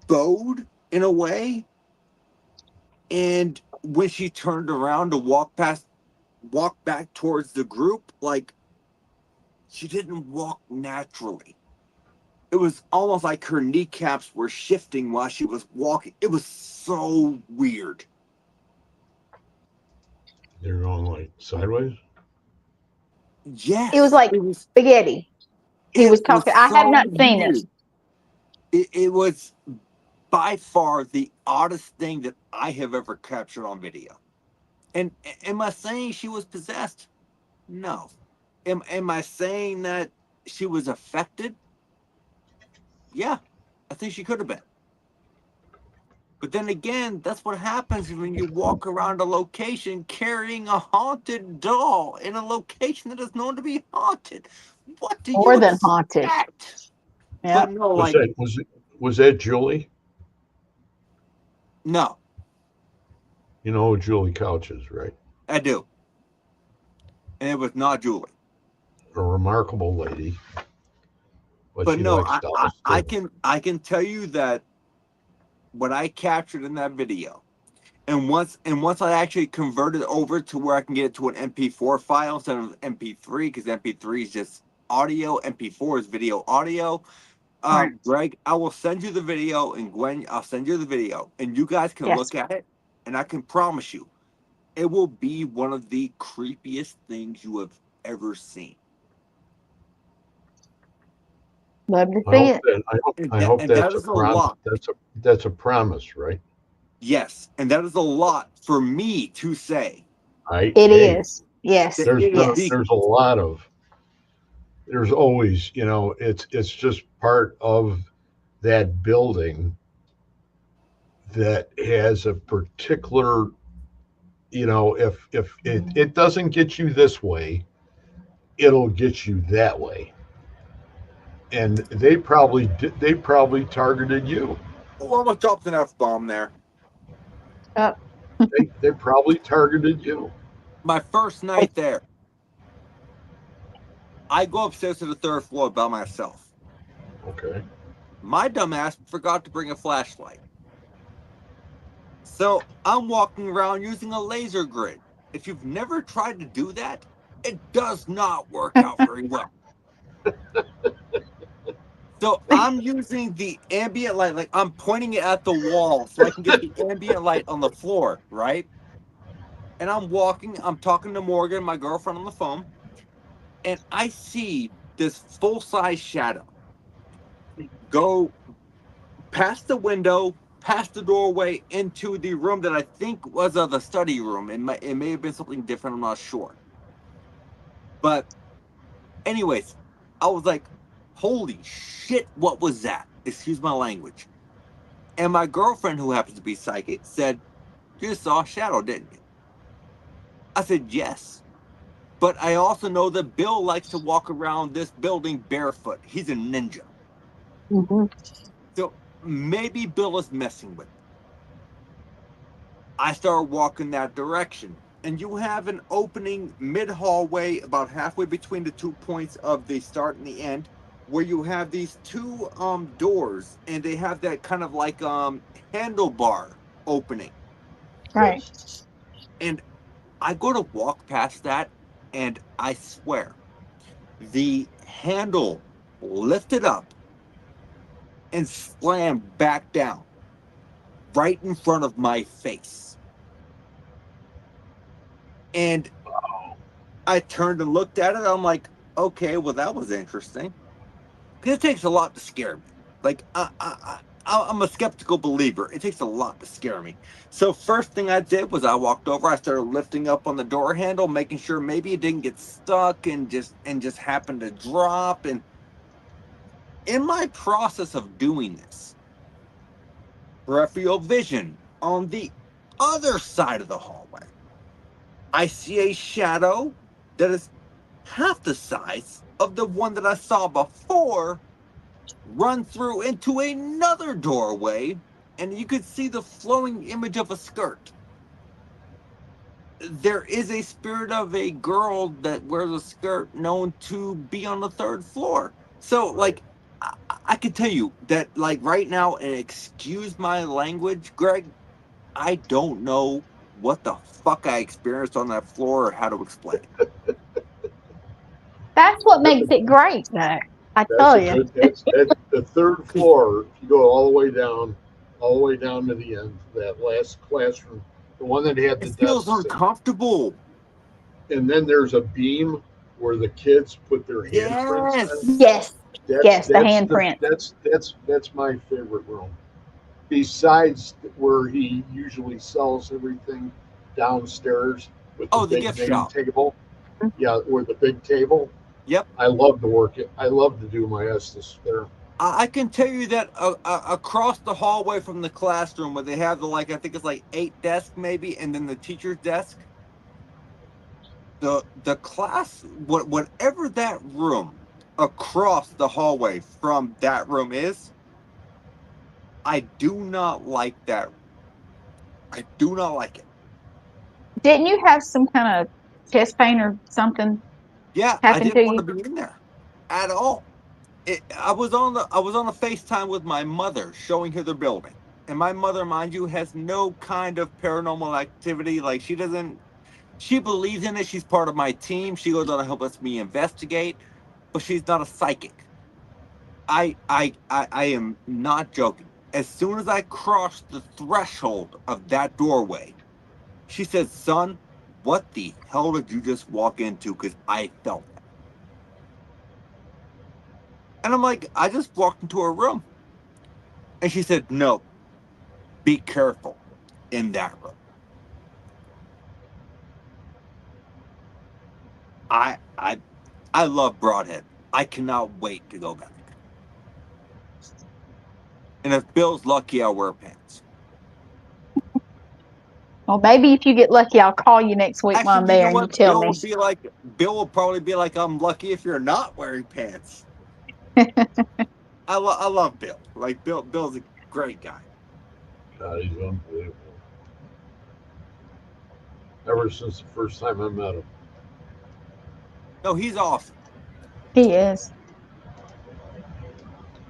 bowed in a way, and when she turned around to walk back towards the group, like, she didn't walk naturally. It was almost like her kneecaps were shifting while she was walking. It was so weird. They're going like sideways. Yes. It was like spaghetti. He was talking. I have not seen it. It was by far the oddest thing that I have ever captured on video. And am I saying she was possessed? No. Am I saying that she was affected? Yeah, I think she could have been. But then again, that's what happens when you walk around a location carrying a haunted doll in a location that is known to be haunted. What do More you than expect? haunted. Yeah. But no, Was like, that Julie? no, You know who Julie Couch is, right? I do. And it was not Julie. A remarkable lady. But she no, likes dolls too. I can tell you that what I captured in that video, and once I actually converted over to where I can get it to an MP4 file instead of MP3, because MP3 is just audio, MP4 is video audio. Right. Greg, I will send you the video, and Gwen, I'll send you the video, and you guys can Yes. look at it, and I can promise you, it will be one of the creepiest things you have ever seen. Love to see it. I hope And that's that a is a promise. lot. That's a promise, right? Yes, and that is a lot for me to say. It is. Yes. It is. There's a lot of. There's always, it's just part of that building that has a particular, if it doesn't get you this way, it'll get you that way. And they probably targeted you. Oh, almost dropped an F-bomb there. They probably targeted you. My first night there, I go upstairs to the third floor by myself. Okay. My dumbass forgot to bring a flashlight. So I'm walking around using a laser grid. If you've never tried to do that, it does not work out very well. So I'm using the ambient light, like I'm pointing it at the wall so I can get the ambient light on the floor, right? And I'm talking to Morgan, my girlfriend, on the phone, and I see this full-size shadow go past the window, past the doorway, into the room that I think was the study room. It may have been something different, I'm not sure. But anyways, I was like, holy shit, what was that? Excuse my language. And my girlfriend, who happens to be psychic, said, you just saw a shadow, didn't you? I said, yes. But I also know that Bill likes to walk around this building barefoot. He's a ninja. Mm-hmm. So maybe Bill is messing with me. I start walking that direction. And you have an opening mid-hallway about halfway between the 2 points of the start and the end, where you have these two doors, and they have that kind of like handlebar opening. Right. And I go to walk past that, and I swear, the handle lifted up and slammed back down right in front of my face. And I turned and looked at it. I'm like, okay, well, that was interesting. Because it takes a lot to scare me. Like, I'm a skeptical believer. It takes a lot to scare me. So first thing I did was I walked over. I started lifting up on the door handle, making sure maybe it didn't get stuck and just happened to drop. And in my process of doing this, peripheral vision on the other side of the hallway, I see a shadow that is half the size of the one that I saw before run through into another doorway and you could see the flowing image of a skirt. There is a spirit of a girl that wears a skirt known to be on the third floor. So, like, I can tell you that, like, right now, and excuse my language, Greg, I don't know what the fuck I experienced on that floor or how to explain it. That's what makes it great, though. I That's tell a you. good. That's the third floor. If you go all the way down to the end, that last classroom, the one that had It the feels desks, uncomfortable. and then there's a beam where the kids put their handprints on. Yes. Yes. That's Yes. The that's the handprint. that's my favorite room. Besides where he usually sells everything downstairs with the Oh, the big gift main shop. table. Yeah, or the big table. Yep. I love to work it. I love to do my Estes there. I can tell you that across the hallway from the classroom where they have the, like, I think it's like 8 desks maybe, and then the teacher's desk, the class, whatever that room across the hallway from that room is, I do not like that. I do not like it. Didn't you have some kind of chest pain or something Yeah, I happen to didn't want you? to be in there at all. I was on a FaceTime with my mother, showing her the building, and my mother, mind you, has no kind of paranormal activity. Like, she doesn't. She believes in it. She's part of my team. She goes on to help us me investigate, but she's not a psychic. I am not joking. As soon as I crossed the threshold of that doorway, she said, "Son, what the hell did you just walk into?" Because I felt that, and I'm like, "I just walked into a room," and she said, "No, be careful in that room." I I I love Broadhead. I cannot wait to go back. And if Bill's lucky, I'll wear pants. Well, maybe if you get lucky, I'll call you next week while I'm Actually, you there know and you what? tell me. Bill will probably be like, "I'm lucky if you're not wearing pants." I love Bill. Like, Bill's a great guy. God, he's unbelievable. Ever since the first time I met him. No, he's awesome. He is.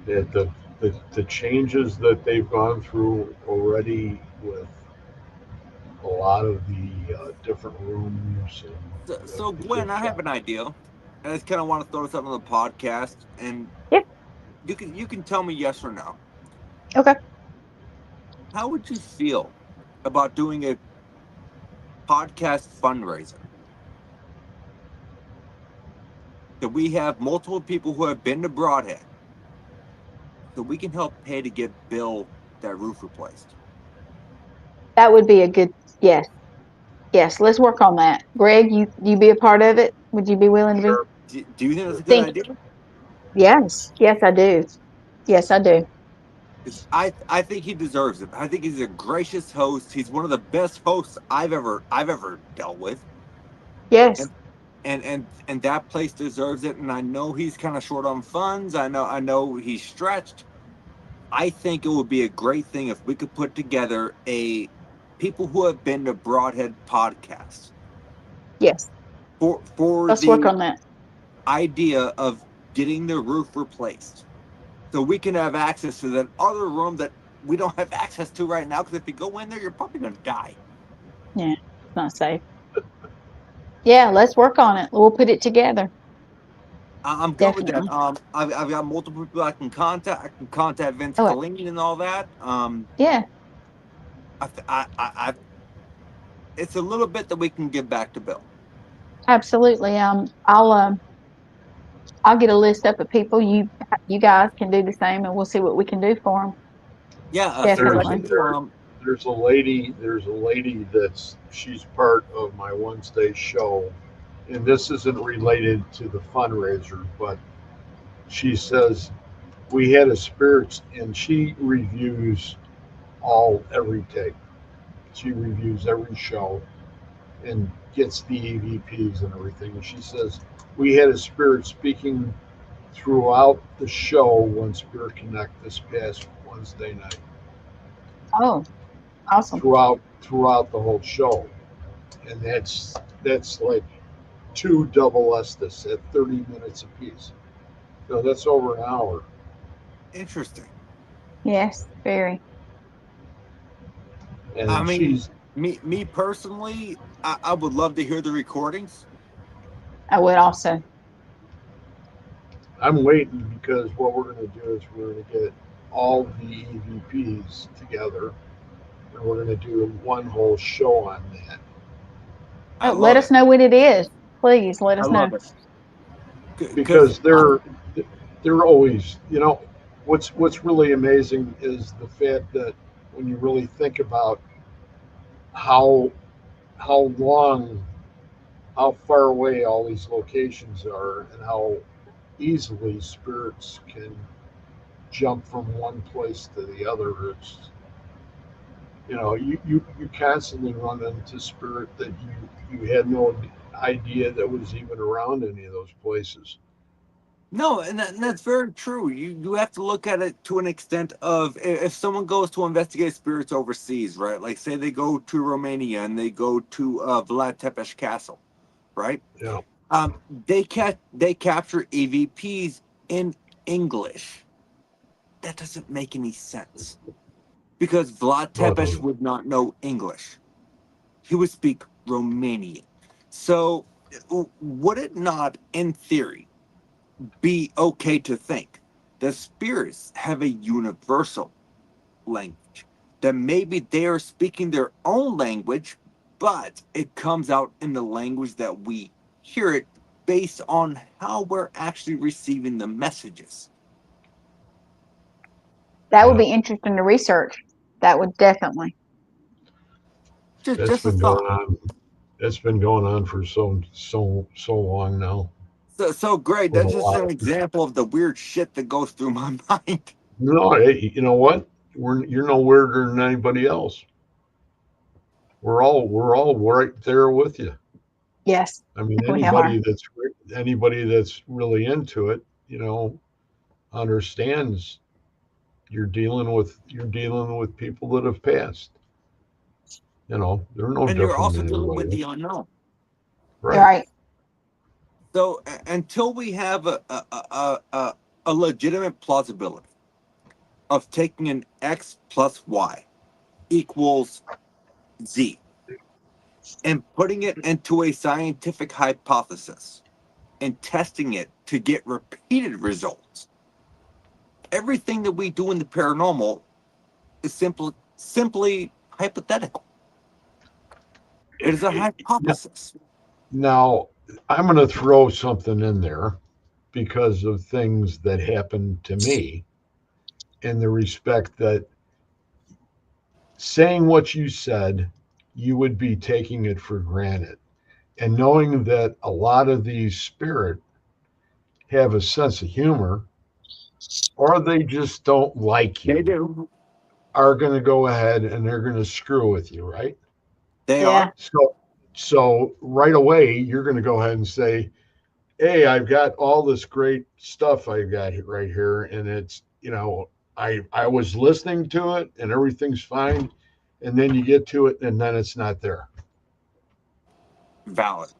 The changes that they've gone through already with a lot of the different rooms and So the Gwen, gift I have shop. an idea. I just kind of want to throw this out on the podcast, and Yeah. you can tell me yes or no. Okay. How would you feel about doing a podcast fundraiser? That we have multiple people who have been to Broadhead, so we can help pay to get Bill that roof replaced. That would be a good, yes. Yes. Let's work on that. Greg, you be a part of it? Would you be willing to be? Sure, Do you think that's sure. a good Think, idea? yes. Yes, I do. Yes, I do. Because I think he deserves it. I think he's a gracious host. He's one of the best hosts I've ever dealt with, Yes. and and that place deserves it. And I know he's kind of short on funds. I know he's stretched. I think it would be a great thing if we could put together a people who have been to Broadhead podcast Yes. for Let's work the on that. idea of getting the roof replaced, so we can have access to that other room that we don't have access to right now. Because if you go in there, you're probably going to die. Yeah. It's not safe. Yeah. Let's work on it. We'll put it together. I'm good with that. Definitely. I've got multiple people I can contact. I can contact Vince Oh, Colleen and all that. yeah. I it's a little bit that we can give back to Bill. Absolutely. I'll get a list up of people. You guys can do the same, and we'll see what we can do for them. Yeah, see what I There's can Definitely. do. there's a lady. There's a lady that's she's part of my Wednesday show, and this isn't related to the fundraiser, but she says we had a spirits, and she reviews every take. She reviews every show and gets the EVPs and everything. And she says we had a spirit speaking throughout the show when Spirit Connect this past Wednesday night. Oh, awesome. throughout the whole show, and that's like two double Estes at 30 minutes apiece. So that's over an hour. Interesting. Yes, very. I And mean, she's me personally, I would love to hear the recordings. I would also. I'm waiting because what we're going to do is we're going to get all the EVPs together and we're going to do one whole show on that. I Oh, let love us it. know what it is. Please let I us know. love it. Because Because they're always, what's really amazing is the fact that when you really think about how how long how far away all these locations are and how easily spirits can jump from one place to the other. You constantly run into spirit that you had no idea that was even around any of those places. no, and that's very true. You have to look at it to an extent of if someone goes to investigate spirits overseas, right? Like say they go to Romania and they go to Vlad Tepes Castle, right? Yeah. They capture EVPs in English. That doesn't make any sense because Vlad No, it Tepes doesn't. would not know English. He would speak Romanian. So would it not, in theory, be okay to think that spirits have a universal language? That maybe they are speaking their own language, but it comes out in the language that we hear it based on how we're actually receiving the messages. That would Yeah. be interesting to research. That would definitely. That's Just a been going thought. on. That's been going on for so long now. So great. With a That's just lot an of people. example of the weird shit that goes through my mind. No, hey, you know what? You're no weirder than anybody else. We're all right there with you. Yes, I mean, we are. anybody that's really into it, understands you're dealing with people that have passed. They're no And you're different also than dealing anybody with the else. unknown. You're Right. right. So until we have a legitimate plausibility of taking an x plus y equals z and putting it into a scientific hypothesis and testing it to get repeated results, everything that we do in the paranormal is simply hypothetical. It is a hypothesis. Now, I'm going to throw something in there because of things that happened to me in the respect that saying what you said, you would be taking it for granted. And knowing that a lot of these spirit have a sense of humor or they just don't like They you do. are going to go ahead and they're going to screw with you, right? They Yeah. are. So right away you're going to go ahead and say, "Hey, I've got all this great stuff I got right here, and I was listening to it, and everything's fine." And then you get to it, and then it's not there. Valid.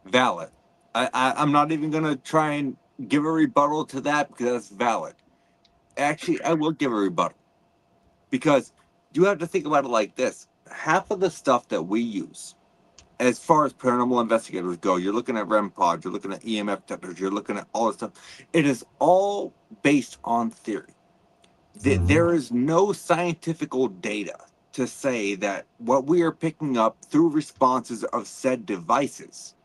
Valid. I'm not even going to try and give a rebuttal to that because that's valid. Actually, I will give a rebuttal because you have to think about it like this. Half of the stuff that we use, as far as paranormal investigators go, you're looking at REM pods, you're looking at EMF detectors, you're looking at all this stuff. It is all based on theory. Mm-hmm. There is no scientific data to say that what we are picking up through responses of said devices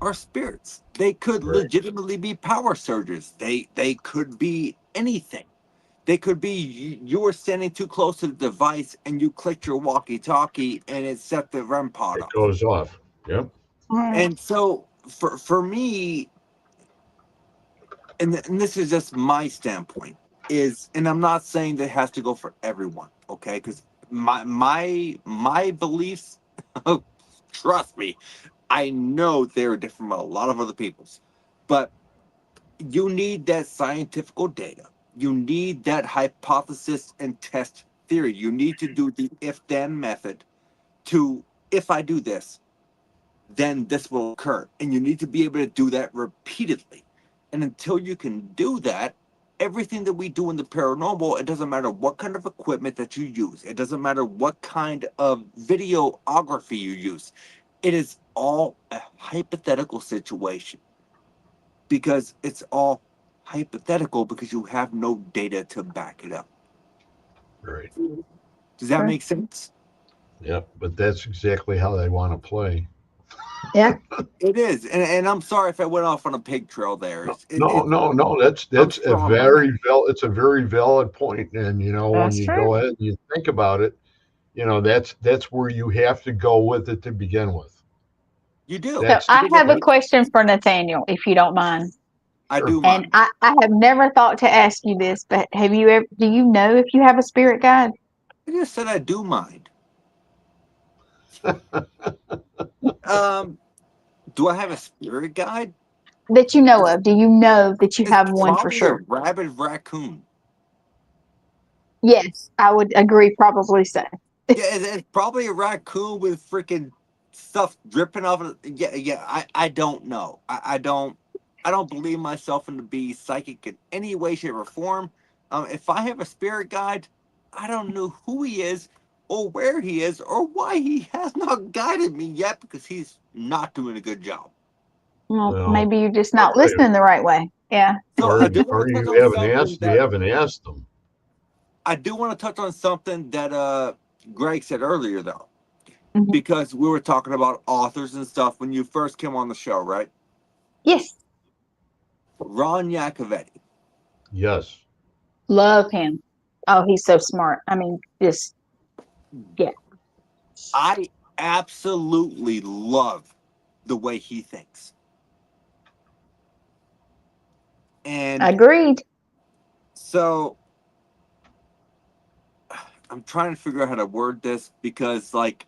are spirits. They could Right. legitimately be power surges. They could be anything. They could be you were standing too close to the device and you clicked your walkie-talkie and it set the REM pod It off. goes off. Yep. Mm. And so for me, and this is just my standpoint, is and I'm not saying that it has to go for everyone, okay? Because my beliefs, trust me, I know they're different from a lot of other people's, but you need that scientific data. you need that hypothesis and test theory. You need to do the if-then method to, if I do this, then this will occur. And you need to be able to do that repeatedly. And until you can do that, everything that we do in the paranormal, it doesn't matter what kind of equipment that you use. It doesn't matter what kind of videography you use. It is all a hypothetical situation, because it's all hypothetical because you have no data to back it up. Right. Does that Sure. make sense? Yep. But that's exactly how they want to play. Yeah. It is. And I'm sorry if I went off on a pig trail there. No. That's a strong on very it's a very valid point. And you know, when That's you true. go ahead and you think about it, you know, that's where you have to go with it to begin with. You do. So That's I have a question for Nathaniel, if you don't mind. I Sure. do And mind. I have never thought to ask you this, but have you ever, do you know if you have a spirit guide? I just said I do mind. Do I have a spirit guide? That you know of? Do you know that you It's have one for probably a sure? rabid raccoon. Yes, I would agree, probably so. Yeah, it's probably a raccoon with freaking stuff dripping off of it. Yeah. I don't know. I don't believe myself in to be psychic in any way, shape, or form. If I have a spirit guide, I don't know who he is or where he is or why he has not guided me yet, because he's not doing a good job. Well, Well, maybe you're just or not listening the right way. Yeah. So or I do want to touch you on haven't something asked that them. I do want to touch on something that Greg said earlier, though, Mhm. because we were talking about authors and stuff when you first came on the show, right? Yes. Ron Yacovetti. Yes. Love him. Oh, he's so smart. I mean, just, yeah. I absolutely love the way he thinks. And Agreed. so I'm trying to figure out how to word this, because, like,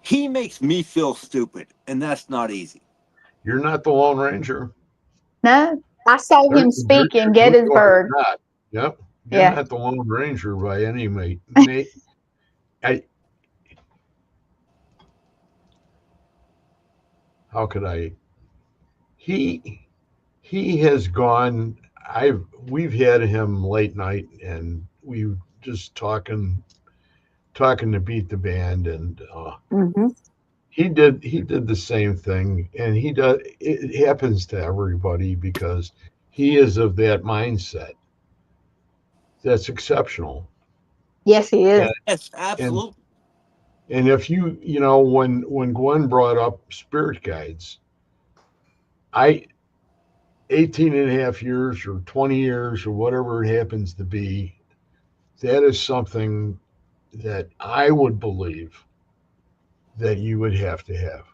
he makes me feel stupid, and that's not easy. You're not the Lone Ranger. No, I saw him speak in You are Gettysburg. not. Yep. You're Yeah. not the Lone Ranger by any mate. I how could I he he has gone we've had him late night and we just talking to beat the band and Hmm. he did the same thing and it happens to everybody because he is of that mindset that's exceptional. Yes, he is. and Yes, and absolutely. and if you know when Gwen brought up spirit guides, I 18 and a half years or 20 years or whatever it happens to be, that is something that I would believe that you would have to have.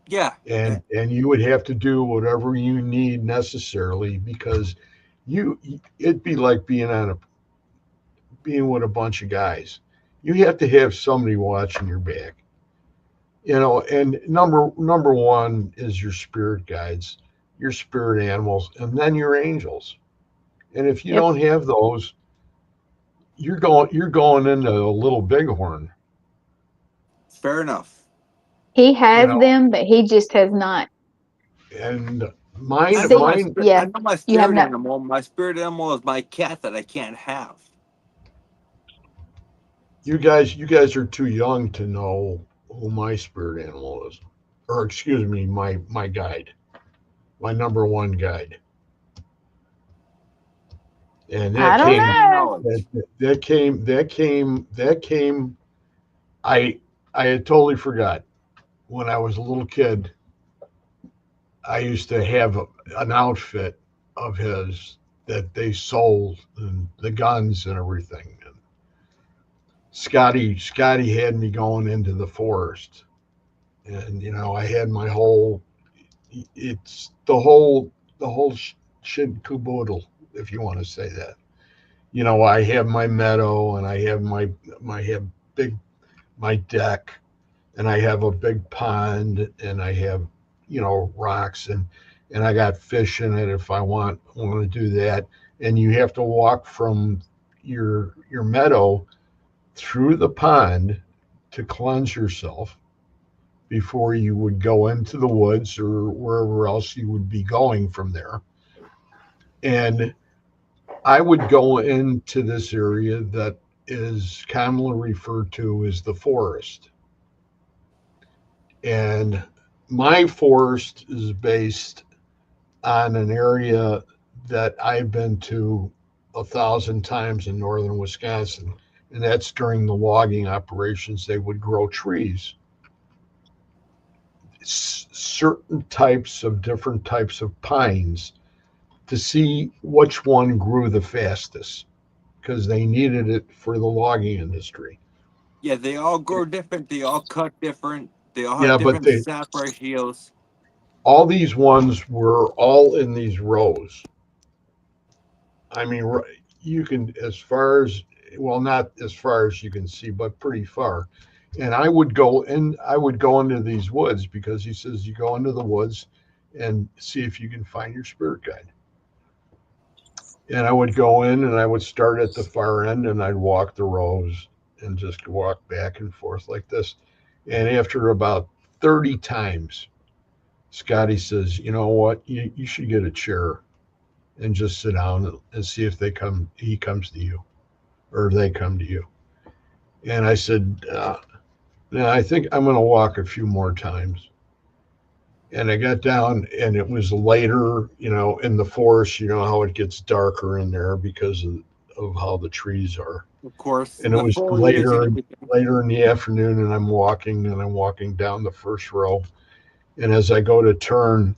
Yeah. And you would have to do whatever you need necessarily because you it'd be like being with a bunch of guys. You have to have somebody watching your back. You know, and number one is your spirit guides, your spirit animals, and then your angels. And if you Yep. don't have those, you're going into a little bighorn. Fair enough. He You has know, them, but he just has not. and I See, know my mine, I yeah, know my you have spirit not. animal. My spirit animal is my cat that I can't have. you guys are too young to know who my spirit animal is, or excuse me, my guide, my number one guide, and I don't Firsthand know. knowledge. that came. I I had totally forgot when I was a little kid. I used to have an outfit of his that they sold and the guns and everything. And Scotty had me going into the forest, and you know I had my whole it's the whole shit caboodle if you want to say that. You know I have my meadow and I have my have big my deck and I have a big pond and I have rocks and I got fish in it if I want to do that and you have to walk from your meadow through the pond to cleanse yourself before you would go into the woods or wherever else you would be going from there. And I would go into this area that is commonly referred to as the forest. And my forest is based on an area that I've been to 1,000 times in northern Wisconsin. And that's during the logging operations. They would grow trees, certain types of different types of pines, to see which one grew the fastest because they needed it for the logging industry. Yeah, they all grow different. They all cut different. They all have Yeah, but different sap ratios. all these ones were all in these rows. I mean, you can, as far as, well, not as far as you can see, but pretty far. And I would go into these woods because he says you go into the woods and see if you can find your spirit guide. And I would go in and I would start at the far end and I'd walk the rows and just walk back and forth like this. And after about 30 times, Scotty says, you know what, you should get a chair and just sit down and see if he comes to you or they come to you. And I said, no, I think I'm going to walk a few more times. And I got down and it was later, in the forest, how it gets darker in there because of how the trees are. Of course. And it was later in the afternoon and I'm walking down the first row. And as I go to turn,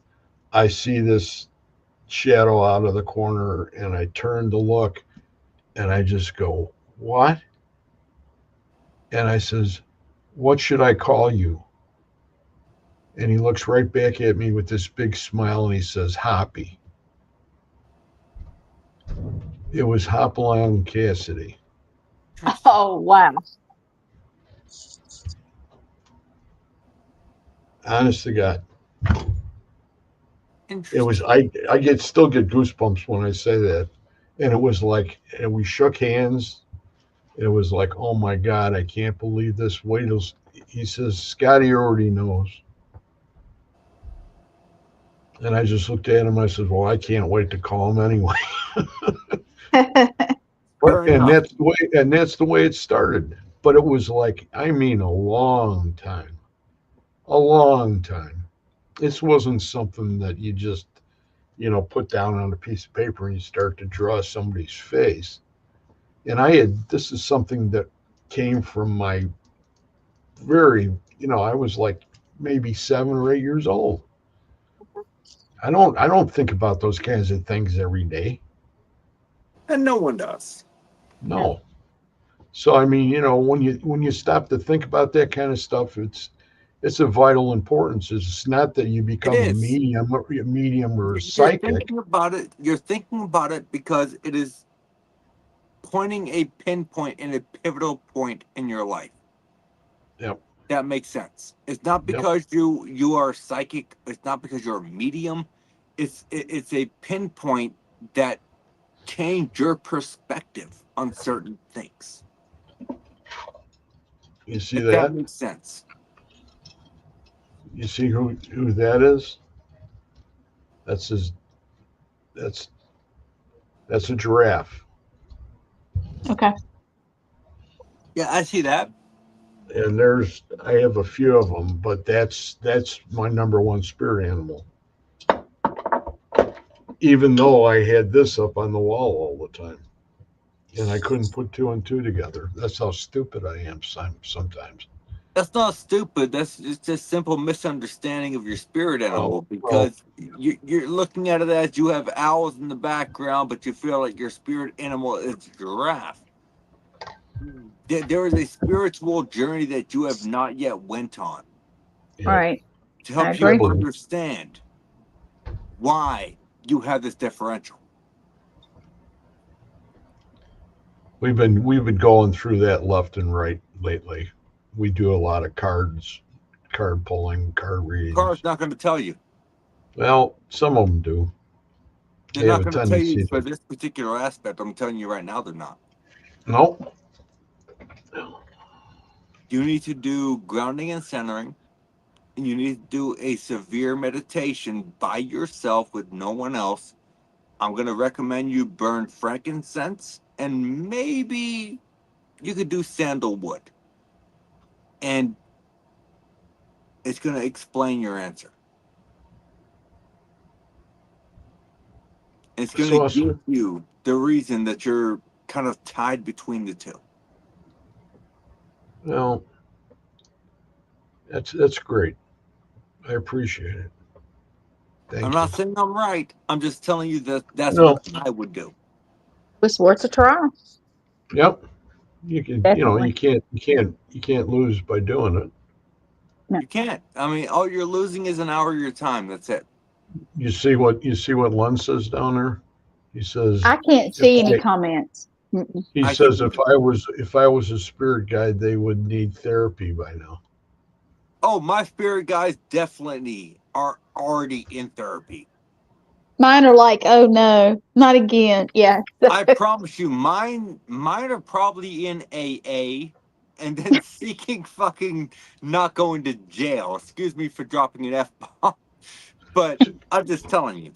I see this shadow out of the corner and I turn to look and I just go, what? And I says, what should I call you? And he looks right back at me with this big smile and he says, Hoppy. It was Hopalong Cassidy. Oh, wow. Honest to God. It was, I still get goosebumps when I say that. And it was like, and we shook hands. It was like, oh my God, I can't believe this. Wait till, he says, Scotty already knows. And I just looked at him. I said, well, I can't wait to call him anyway. And that's the way it started. But it was like, I mean, a long time. This wasn't something that you just, put down on a piece of paper and you start to draw somebody's face. And this is something that came from my I was like maybe 7 or 8 years old. I don't think about those kinds of things every day. And no one does. No. So I mean, when you stop to think about that kind of stuff, it's of vital importance. It's not that you become a medium or psychic. You're thinking about it because it is pointing a pinpoint in a pivotal point in your life. Yep. That makes sense. It's not because you are psychic. It's not because you're a medium. It's a pinpoint that changed your perspective on certain things. You see if that? That makes sense. You see who that is? That's a giraffe. Okay. Yeah, I see that. And I have a few of them, but that's my number one spirit animal. Even though I had this up on the wall all the time, and I couldn't put 2 and 2 together. That's how stupid I am sometimes. That's not stupid. It's just simple misunderstanding of your spirit animal because you're looking at it as you have owls in the background, but you feel like your spirit animal is a giraffe. There is a spiritual journey that you have not yet went on. Yeah. All right. To help you understand why you have this differential. We've been going through that left and right lately. We do a lot of card pulling, card readings. Card's not going to tell you. Well, some of them do. They're They have not a going to tell you tendency for to. this particular aspect. I'm telling you right now, they're not. No. You need to do grounding and centering, and you need to do a severe meditation by yourself with no one else. I'm going to recommend you burn frankincense, and maybe you could do sandalwood. And it's going to explain your answer. It's going That's to give awesome. you the reason that you're kind of tied between the two. Well, that's great. I appreciate it. I'm Thank you. not saying I'm right. I'm just telling you that that's No. what I would do. It's worth a try. Yep. You can. Definitely. You can't lose by doing it. No. You can't. I mean, all you're losing is an hour of your time. That's it. You see what Lund says down there. He says I can't if see any I comments. Mm-mm. he I can. says if I was a spirit guide, they would need therapy by now. Oh, my spirit guys definitely are already in therapy. Mine are like, oh no, not again. Yeah. I promise you, mine are probably in AA, and then seeking fucking not going to jail. Excuse me for dropping an F bomb, but I'm just telling you.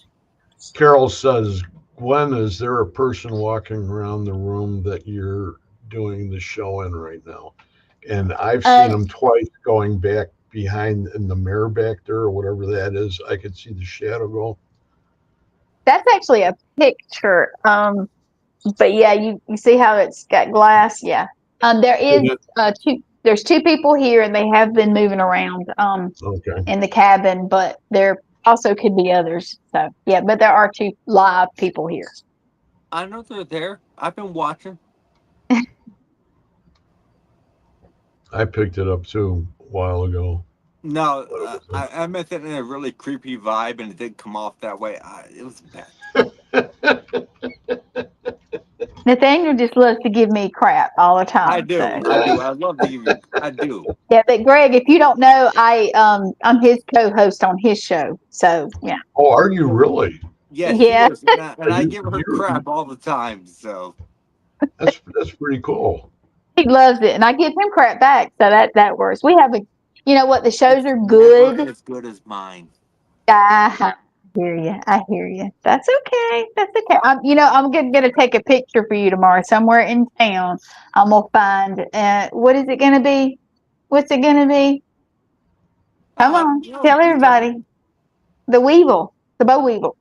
Carol says, Gwen, is there a person walking around the room that you're doing the show in right now? And I've seen Uh, them twice going back behind in the mirror back there or whatever that is. I could see the shadow go. that's actually a picture. But yeah, you see how it's got glass? Yeah. There is Didn't it? there's two people here and they have been moving around Okay. in the cabin, but there also could be others. So yeah, but there are two live people here. I know they're there. I've been watching. I picked it up too a while ago. No, What I meant it in a really creepy vibe, and it did come off that way. It was bad. was it? Nathaniel just loves to give me crap all the I time. So do. I do. I love to give you. I do. yeah, but Greg, if you don't know, I'm his co-host on his show. So yeah. Oh, are you really? Yes, she Yeah. is, and Are I give her you crap all the time. So that's pretty cool. He loves it, and I give him crap back, so that works. We have a, you know what, the shows it's are never good. as good as mine. I hear you. I hear you. That's okay. That's okay. I'm gonna take a picture for you tomorrow, somewhere in town. I'm gonna find. What is it gonna be? What's it gonna be? Come I on, don't know. tell You tell me. everybody. The weevil, the boll weevil.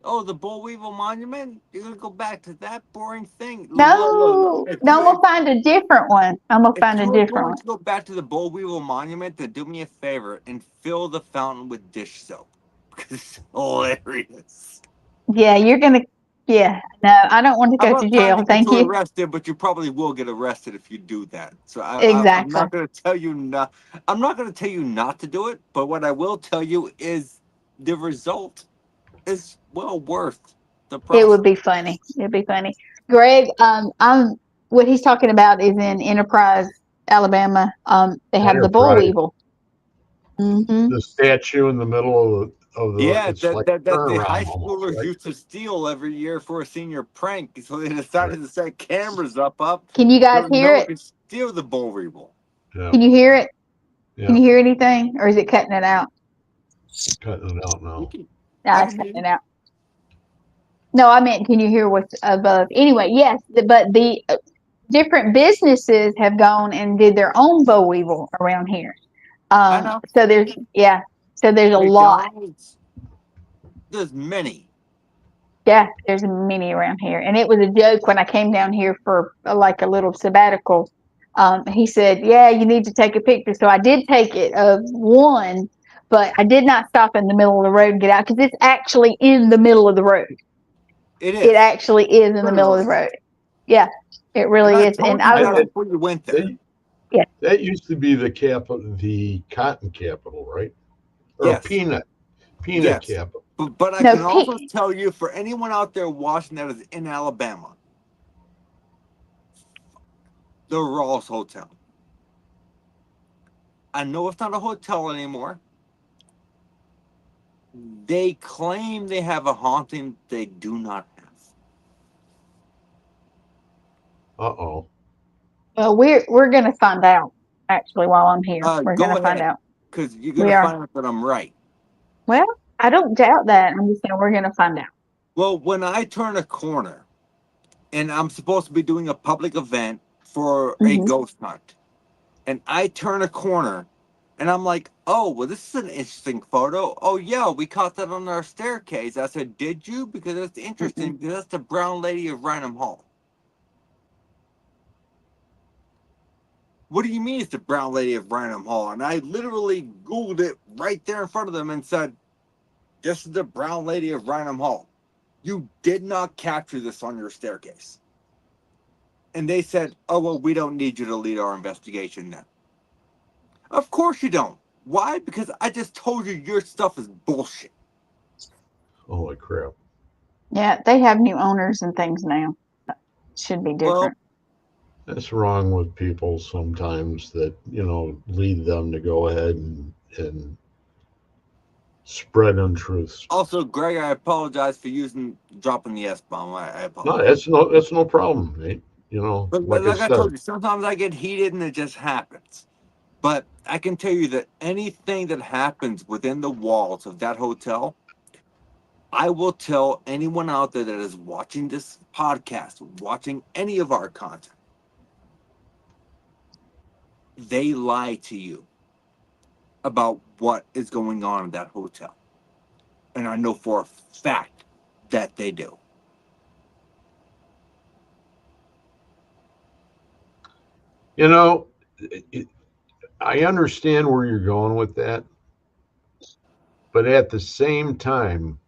Oh, the Bull Weevil Monument. You're gonna go back to that boring thing. Look. No, no, I'm gonna find a different one. I'm gonna If find a you are different going one. to go back to the Bull Weevil Monument, then do me a favor and fill the fountain with dish soap because it's hilarious. Yeah, you're gonna. Yeah, no, I don't want to I'm go to not trying jail. to get Thank you you. arrested, but you probably will get arrested if you do that. So I'm Exactly. not going to tell you not. I'm not going to tell you not to do it. But what I will tell you is the result is well worth the It would process. be funny. It'd be funny. Greg, I'm what he's talking about is in Enterprise, Alabama. They have the bull Enterprise, weevil. Hmm. the statue in the middle of the Yeah, it's like a that the turnaround high almost, schoolers right? used to steal every year for a senior prank, so they decided to set cameras up Can you guys so no hear one it? could steal the bull weevil. Yeah, Can you hear it? Can yeah, you hear anything, or is it cutting it out? cutting it out You now. can, No, I it's can hear cutting you. it out. No, I meant, can you hear what's above? Anyway, yes, but the different businesses have gone and did their own boll weevil around here. I know. So there's yeah, so there's a lot. McDonald's, there's many. Yeah, there's many around here. And it was a joke when I came down here for like a little sabbatical. He said, yeah, you need to take a picture. So I did take it of one, but I did not stop in the middle of the road and get out because it's actually in the middle of the road. It It is. actually is in the middle of the Literally. road. Yeah, it And really I is. And told you I that was, That, before you went there. that, yeah, that used to be the cotton capital, right? Or Yes. peanut Yes. capital. But I no, can also tell you for anyone out there watching that is in Alabama, the Rawls Hotel. I know it's not a hotel anymore. They claim they have a haunting they do not have. Uh-oh. Well, we're gonna find out. Actually, while I'm here, we're Go gonna find ahead, out. because you're We gonna are. find out that I'm right. Well, I don't doubt that. I'm just saying we're gonna find out. Well, when I turn a corner and I'm supposed to be doing a public event for a Hmm. ghost hunt, and I turn a corner and I'm like, oh, well, this is an interesting photo. Oh, yeah, we caught that on our staircase. I said, did you? Because it's Mm-mm. interesting, because that's the Brown Lady of Rynham Hall. What do you mean it's the Brown Lady of Rynham Hall? And I literally Googled it right there in front of them and said, this is the Brown Lady of Rynham Hall. You did not capture this on your staircase. And they said, oh, well, we don't need you to lead our investigation then. Of course you don't. Why? Because I just told you your stuff is bullshit. Holy crap. Yeah, they have new owners and things now. Should be Well, different. That's wrong with people sometimes that, lead them to go ahead and spread untruths. also, Greg, I apologize for dropping the S bomb. I No, apologize. that's no problem, Nate. But Like I like I said, told you, sometimes I get heated and it just happens. But I can tell you that anything that happens within the walls of that hotel, I will tell anyone out there that is watching this podcast, watching any of our content, they lie to you about what is going on in that hotel. And I know for a fact that they do. you know, it, I understand where you're going with that, but at the same time,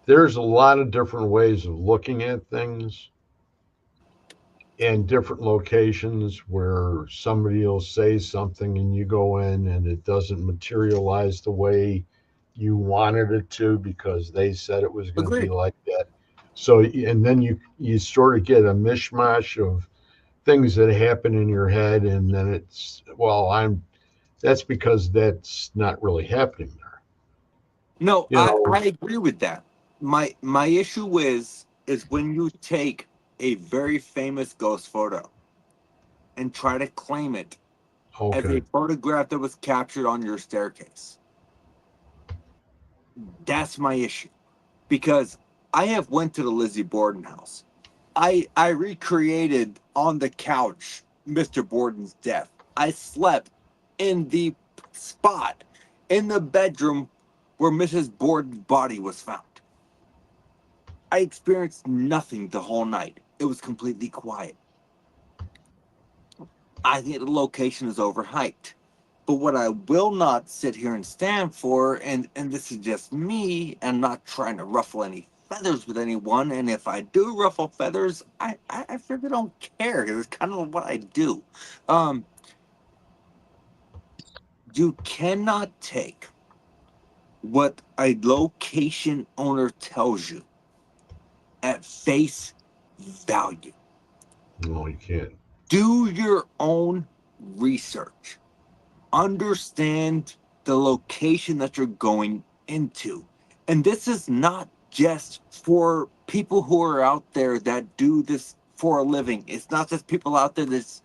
there's a lot of different ways of looking at things and different locations where somebody will say something and you go in and it doesn't materialize the way you wanted it to because they said it was going to be Agreed. like that. So, and then you sort of get a mishmash of things that happen in your head, and then it's, well, that's because that's not really happening there. No, You know, I agree with that. My issue is when you take a very famous ghost photo and try to claim it as a okay, photograph that was captured on your staircase. That's my issue. Because I have went to the Lizzie Borden house. I recreated on the couch Mr. Borden's death. I slept in the spot in the bedroom where Mrs. Borden's body was found. I experienced nothing the whole night. It was completely quiet. I think the location is overhyped. But what I will not sit here and stand for, and this is just me, and not trying to ruffle any feathers with anyone. And if I do ruffle feathers, I really don't care. It's kind of what I do. Um, you cannot take what a location owner tells you at face value. no, you can't. Do your own research. Understand the location that you're going into. And this is not just for people who are out there that do this for a living. It's not just people out there that's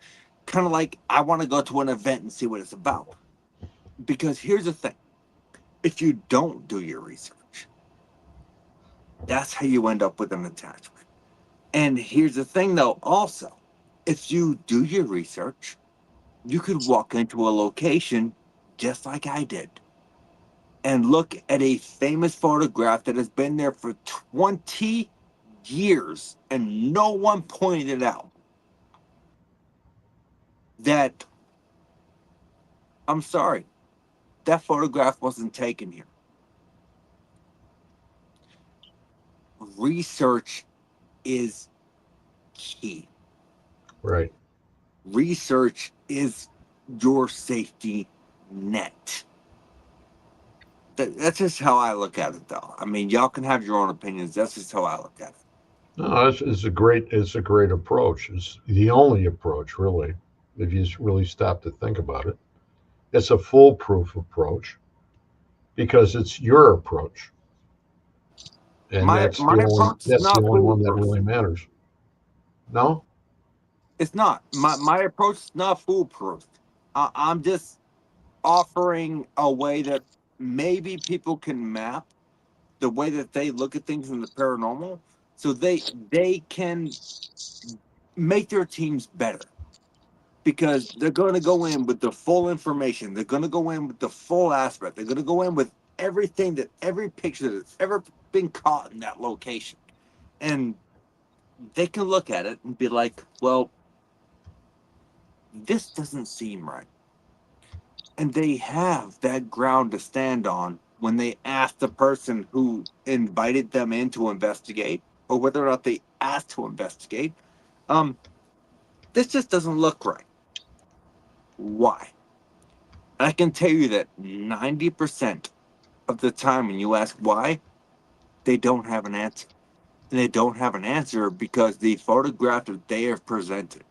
kind of like, I want to go to an event and see what it's about. Because here's the thing, if you don't do your research, that's how you end up with an attachment. And here's the thing, though, also, if you do your research, you could walk into a location just like I did and look at a famous photograph that has been there for 20 years and no one pointed it out. That, I'm sorry, that photograph wasn't taken here. Research is key. Right. Research is your safety net. That's just how I look at it, though. I mean, y'all can have your own opinions. That's just how I look at it. No, it's a great approach. It's the only approach, really, if you really stop to think about it. It's a foolproof approach. because it's your approach, and My approach is that's the not only one that foolproof. really matters. No, It's not. My approach is not foolproof. I'm just offering a way that maybe people can map the way that they look at things in the paranormal, so they can make their teams better, because they're going to go in with the full information. They're going to go in with the full aspect. They're going to go in with everything, that every picture that's ever been caught in that location, and they can look at it and be like, well, this doesn't seem right. And they have that ground to stand on when they ask the person who invited them in to investigate, or whether or not they asked to investigate, um, this just doesn't look right. Why? And I can tell you that 90% of the time when you ask why, they don't have an answer. And they don't have an answer because the photograph that they have presented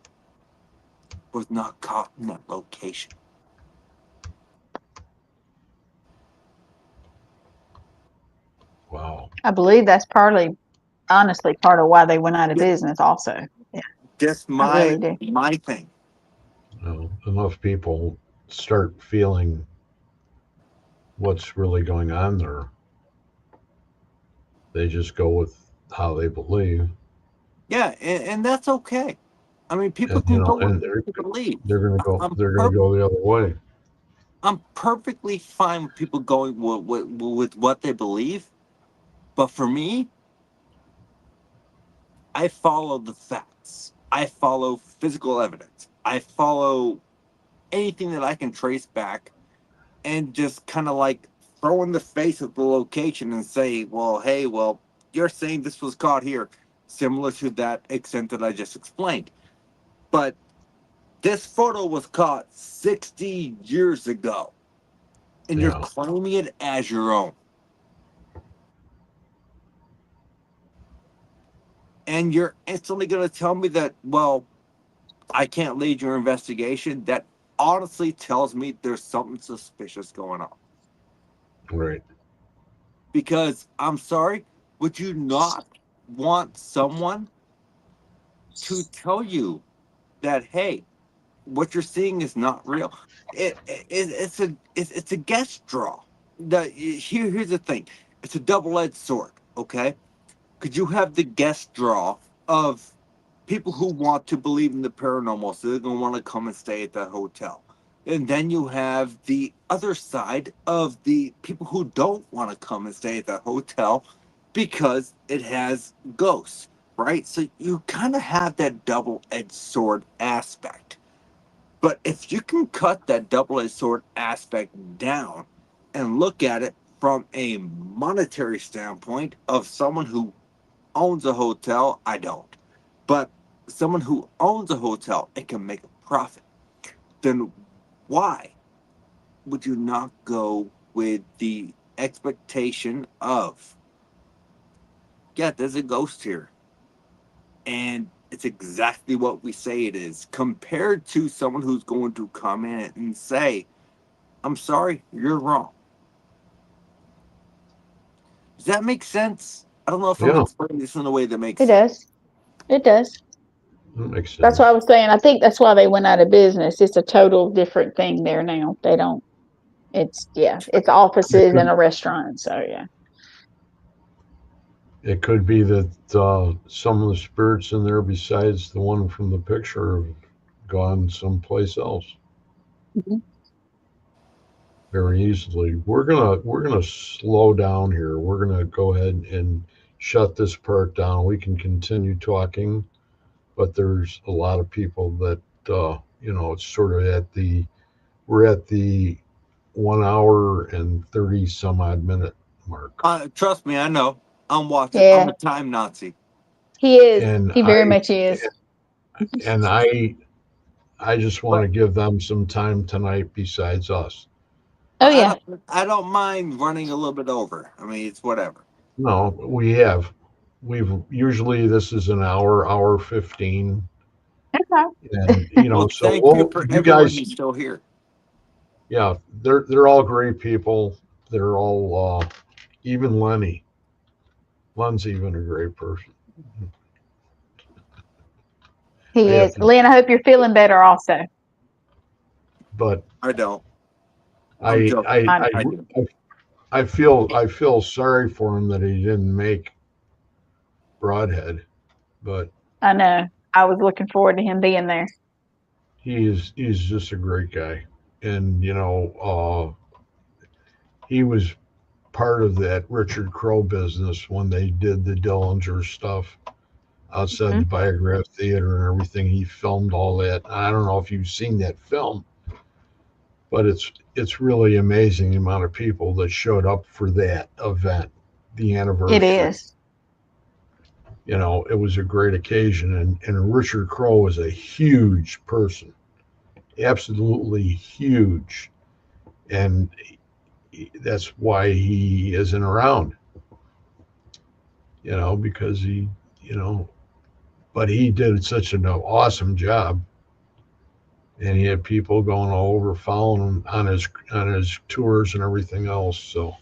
was not caught in that location. wow. I believe that's partly, honestly, part of why they went out of Yeah, business. Also, yeah, just I really do. my thing. Enough people start feeling what's really going on there. They just go with how they believe, Yeah, and that's okay. I mean, people can go with and what they believe. I'm they're gonna go the other way. I'm perfectly fine with people going with what they believe, but for me, I follow the facts. I follow physical evidence. I follow anything that I can trace back, and just kind of like throw in the face of the location and say, well, hey, well, you're saying this was caught here, similar to that extent that I just explained. But this photo was caught 60 years ago, and you're Yeah, claiming it as your own. And you're instantly going to tell me that, well, I can't lead your investigation. That honestly tells me there's something suspicious going on. right. Because I'm sorry, would you not want someone to tell you that, hey, what you're seeing is not real? It's a guess draw. Here's the thing. It's a double-edged sword. Okay, could you have the guest draw of people who want to believe in the paranormal, so they're going to want to come and stay at that hotel? And then you have the other side of the people who don't want to come and stay at that hotel because it has ghosts, right? So you kind of have that double edged sword aspect. But if you can cut that double edged sword aspect down and look at it from a monetary standpoint of someone who owns a hotel, I don't. But someone who owns a hotel and can make a profit, then why would you not go with the expectation of, yeah, there's a ghost here, and it's exactly what we say it is, compared to someone who's going to come in and say, I'm sorry, you're wrong. Does that make sense? I don't know if I'm Yeah, explaining this in a way that makes It sense. does. It does. that makes That's what sense. I was saying. I think that's why they went out of business. It's a total different thing there now. They don't. It's yeah. It's It offices and could a restaurant. So yeah. it could be that some of the spirits in there, besides the one from the picture, have gone someplace else Mhm. very easily. We're gonna slow down here. We're gonna go ahead and shut this part down. We can continue talking, but there's a lot of people that it's sort of we're at the 1 hour and 30 some odd minute mark. Trust me, I know. I'm watching. I'm Yeah. a time Nazi. He is. And He very much is. and I just want to But give them some time tonight besides us. Oh yeah. I don't mind running a little bit over. I mean, it's whatever. No, we've usually this is an hour 15, Okay. and Well, so thank you for you everyone guys, who's still here. yeah, they're all great people. they're all even Lenny. Len's even a great person. He I have is. to- Lynn, I hope you're feeling better also. But I don't. I joking. I, I do. I feel sorry for him that he didn't make Broadhead, but I know. I was looking forward to him being there. he's just a great guy, and he was part of that Richard Crowe business when they did the Dillinger stuff outside the Biograph Theater and everything. He filmed all that. I don't know if you've seen that film, but it's really amazing the amount of people that showed up for that event, the anniversary. It is. It was a great occasion, and Richard Crowe was a huge person, absolutely huge, and that's why he isn't around. Because but he did such an awesome job, and he had people going all over following him on his tours and everything else. So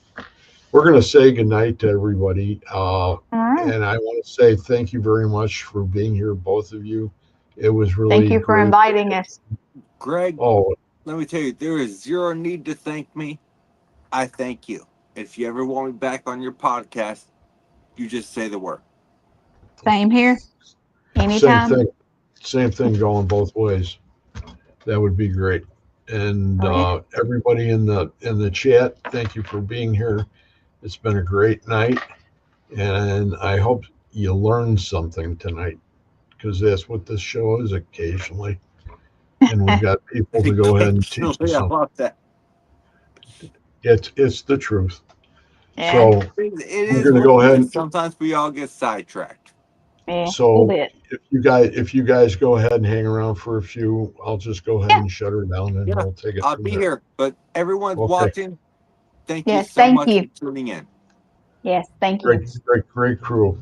we're going to say goodnight to everybody. All right. And I want to say thank you very much for being here, both of you. It was really Thank you for great. inviting us. Greg, Oh, let me tell you, there is zero need to thank me. I thank you. If you ever want me back on your podcast, you just say the word. Same here. Anytime. Same thing going both ways. That would be great. And everybody in the chat, thank you for being here. It's been a great night, and I hope you learned something tonight, because that's what this show is occasionally. And we got people to go ahead and teach us I something. love that. It's the truth. Yeah. So It we're is going to go ahead and sometimes we all get sidetracked. Yeah, so a bit. if you guys go ahead and hang around for a few, I'll just go ahead and shut her down, and we'll take it I'll from be there. here, but everyone's Okay. watching. Thank you Yes, so thank much you. for tuning in. Yes, thank you. Great crew.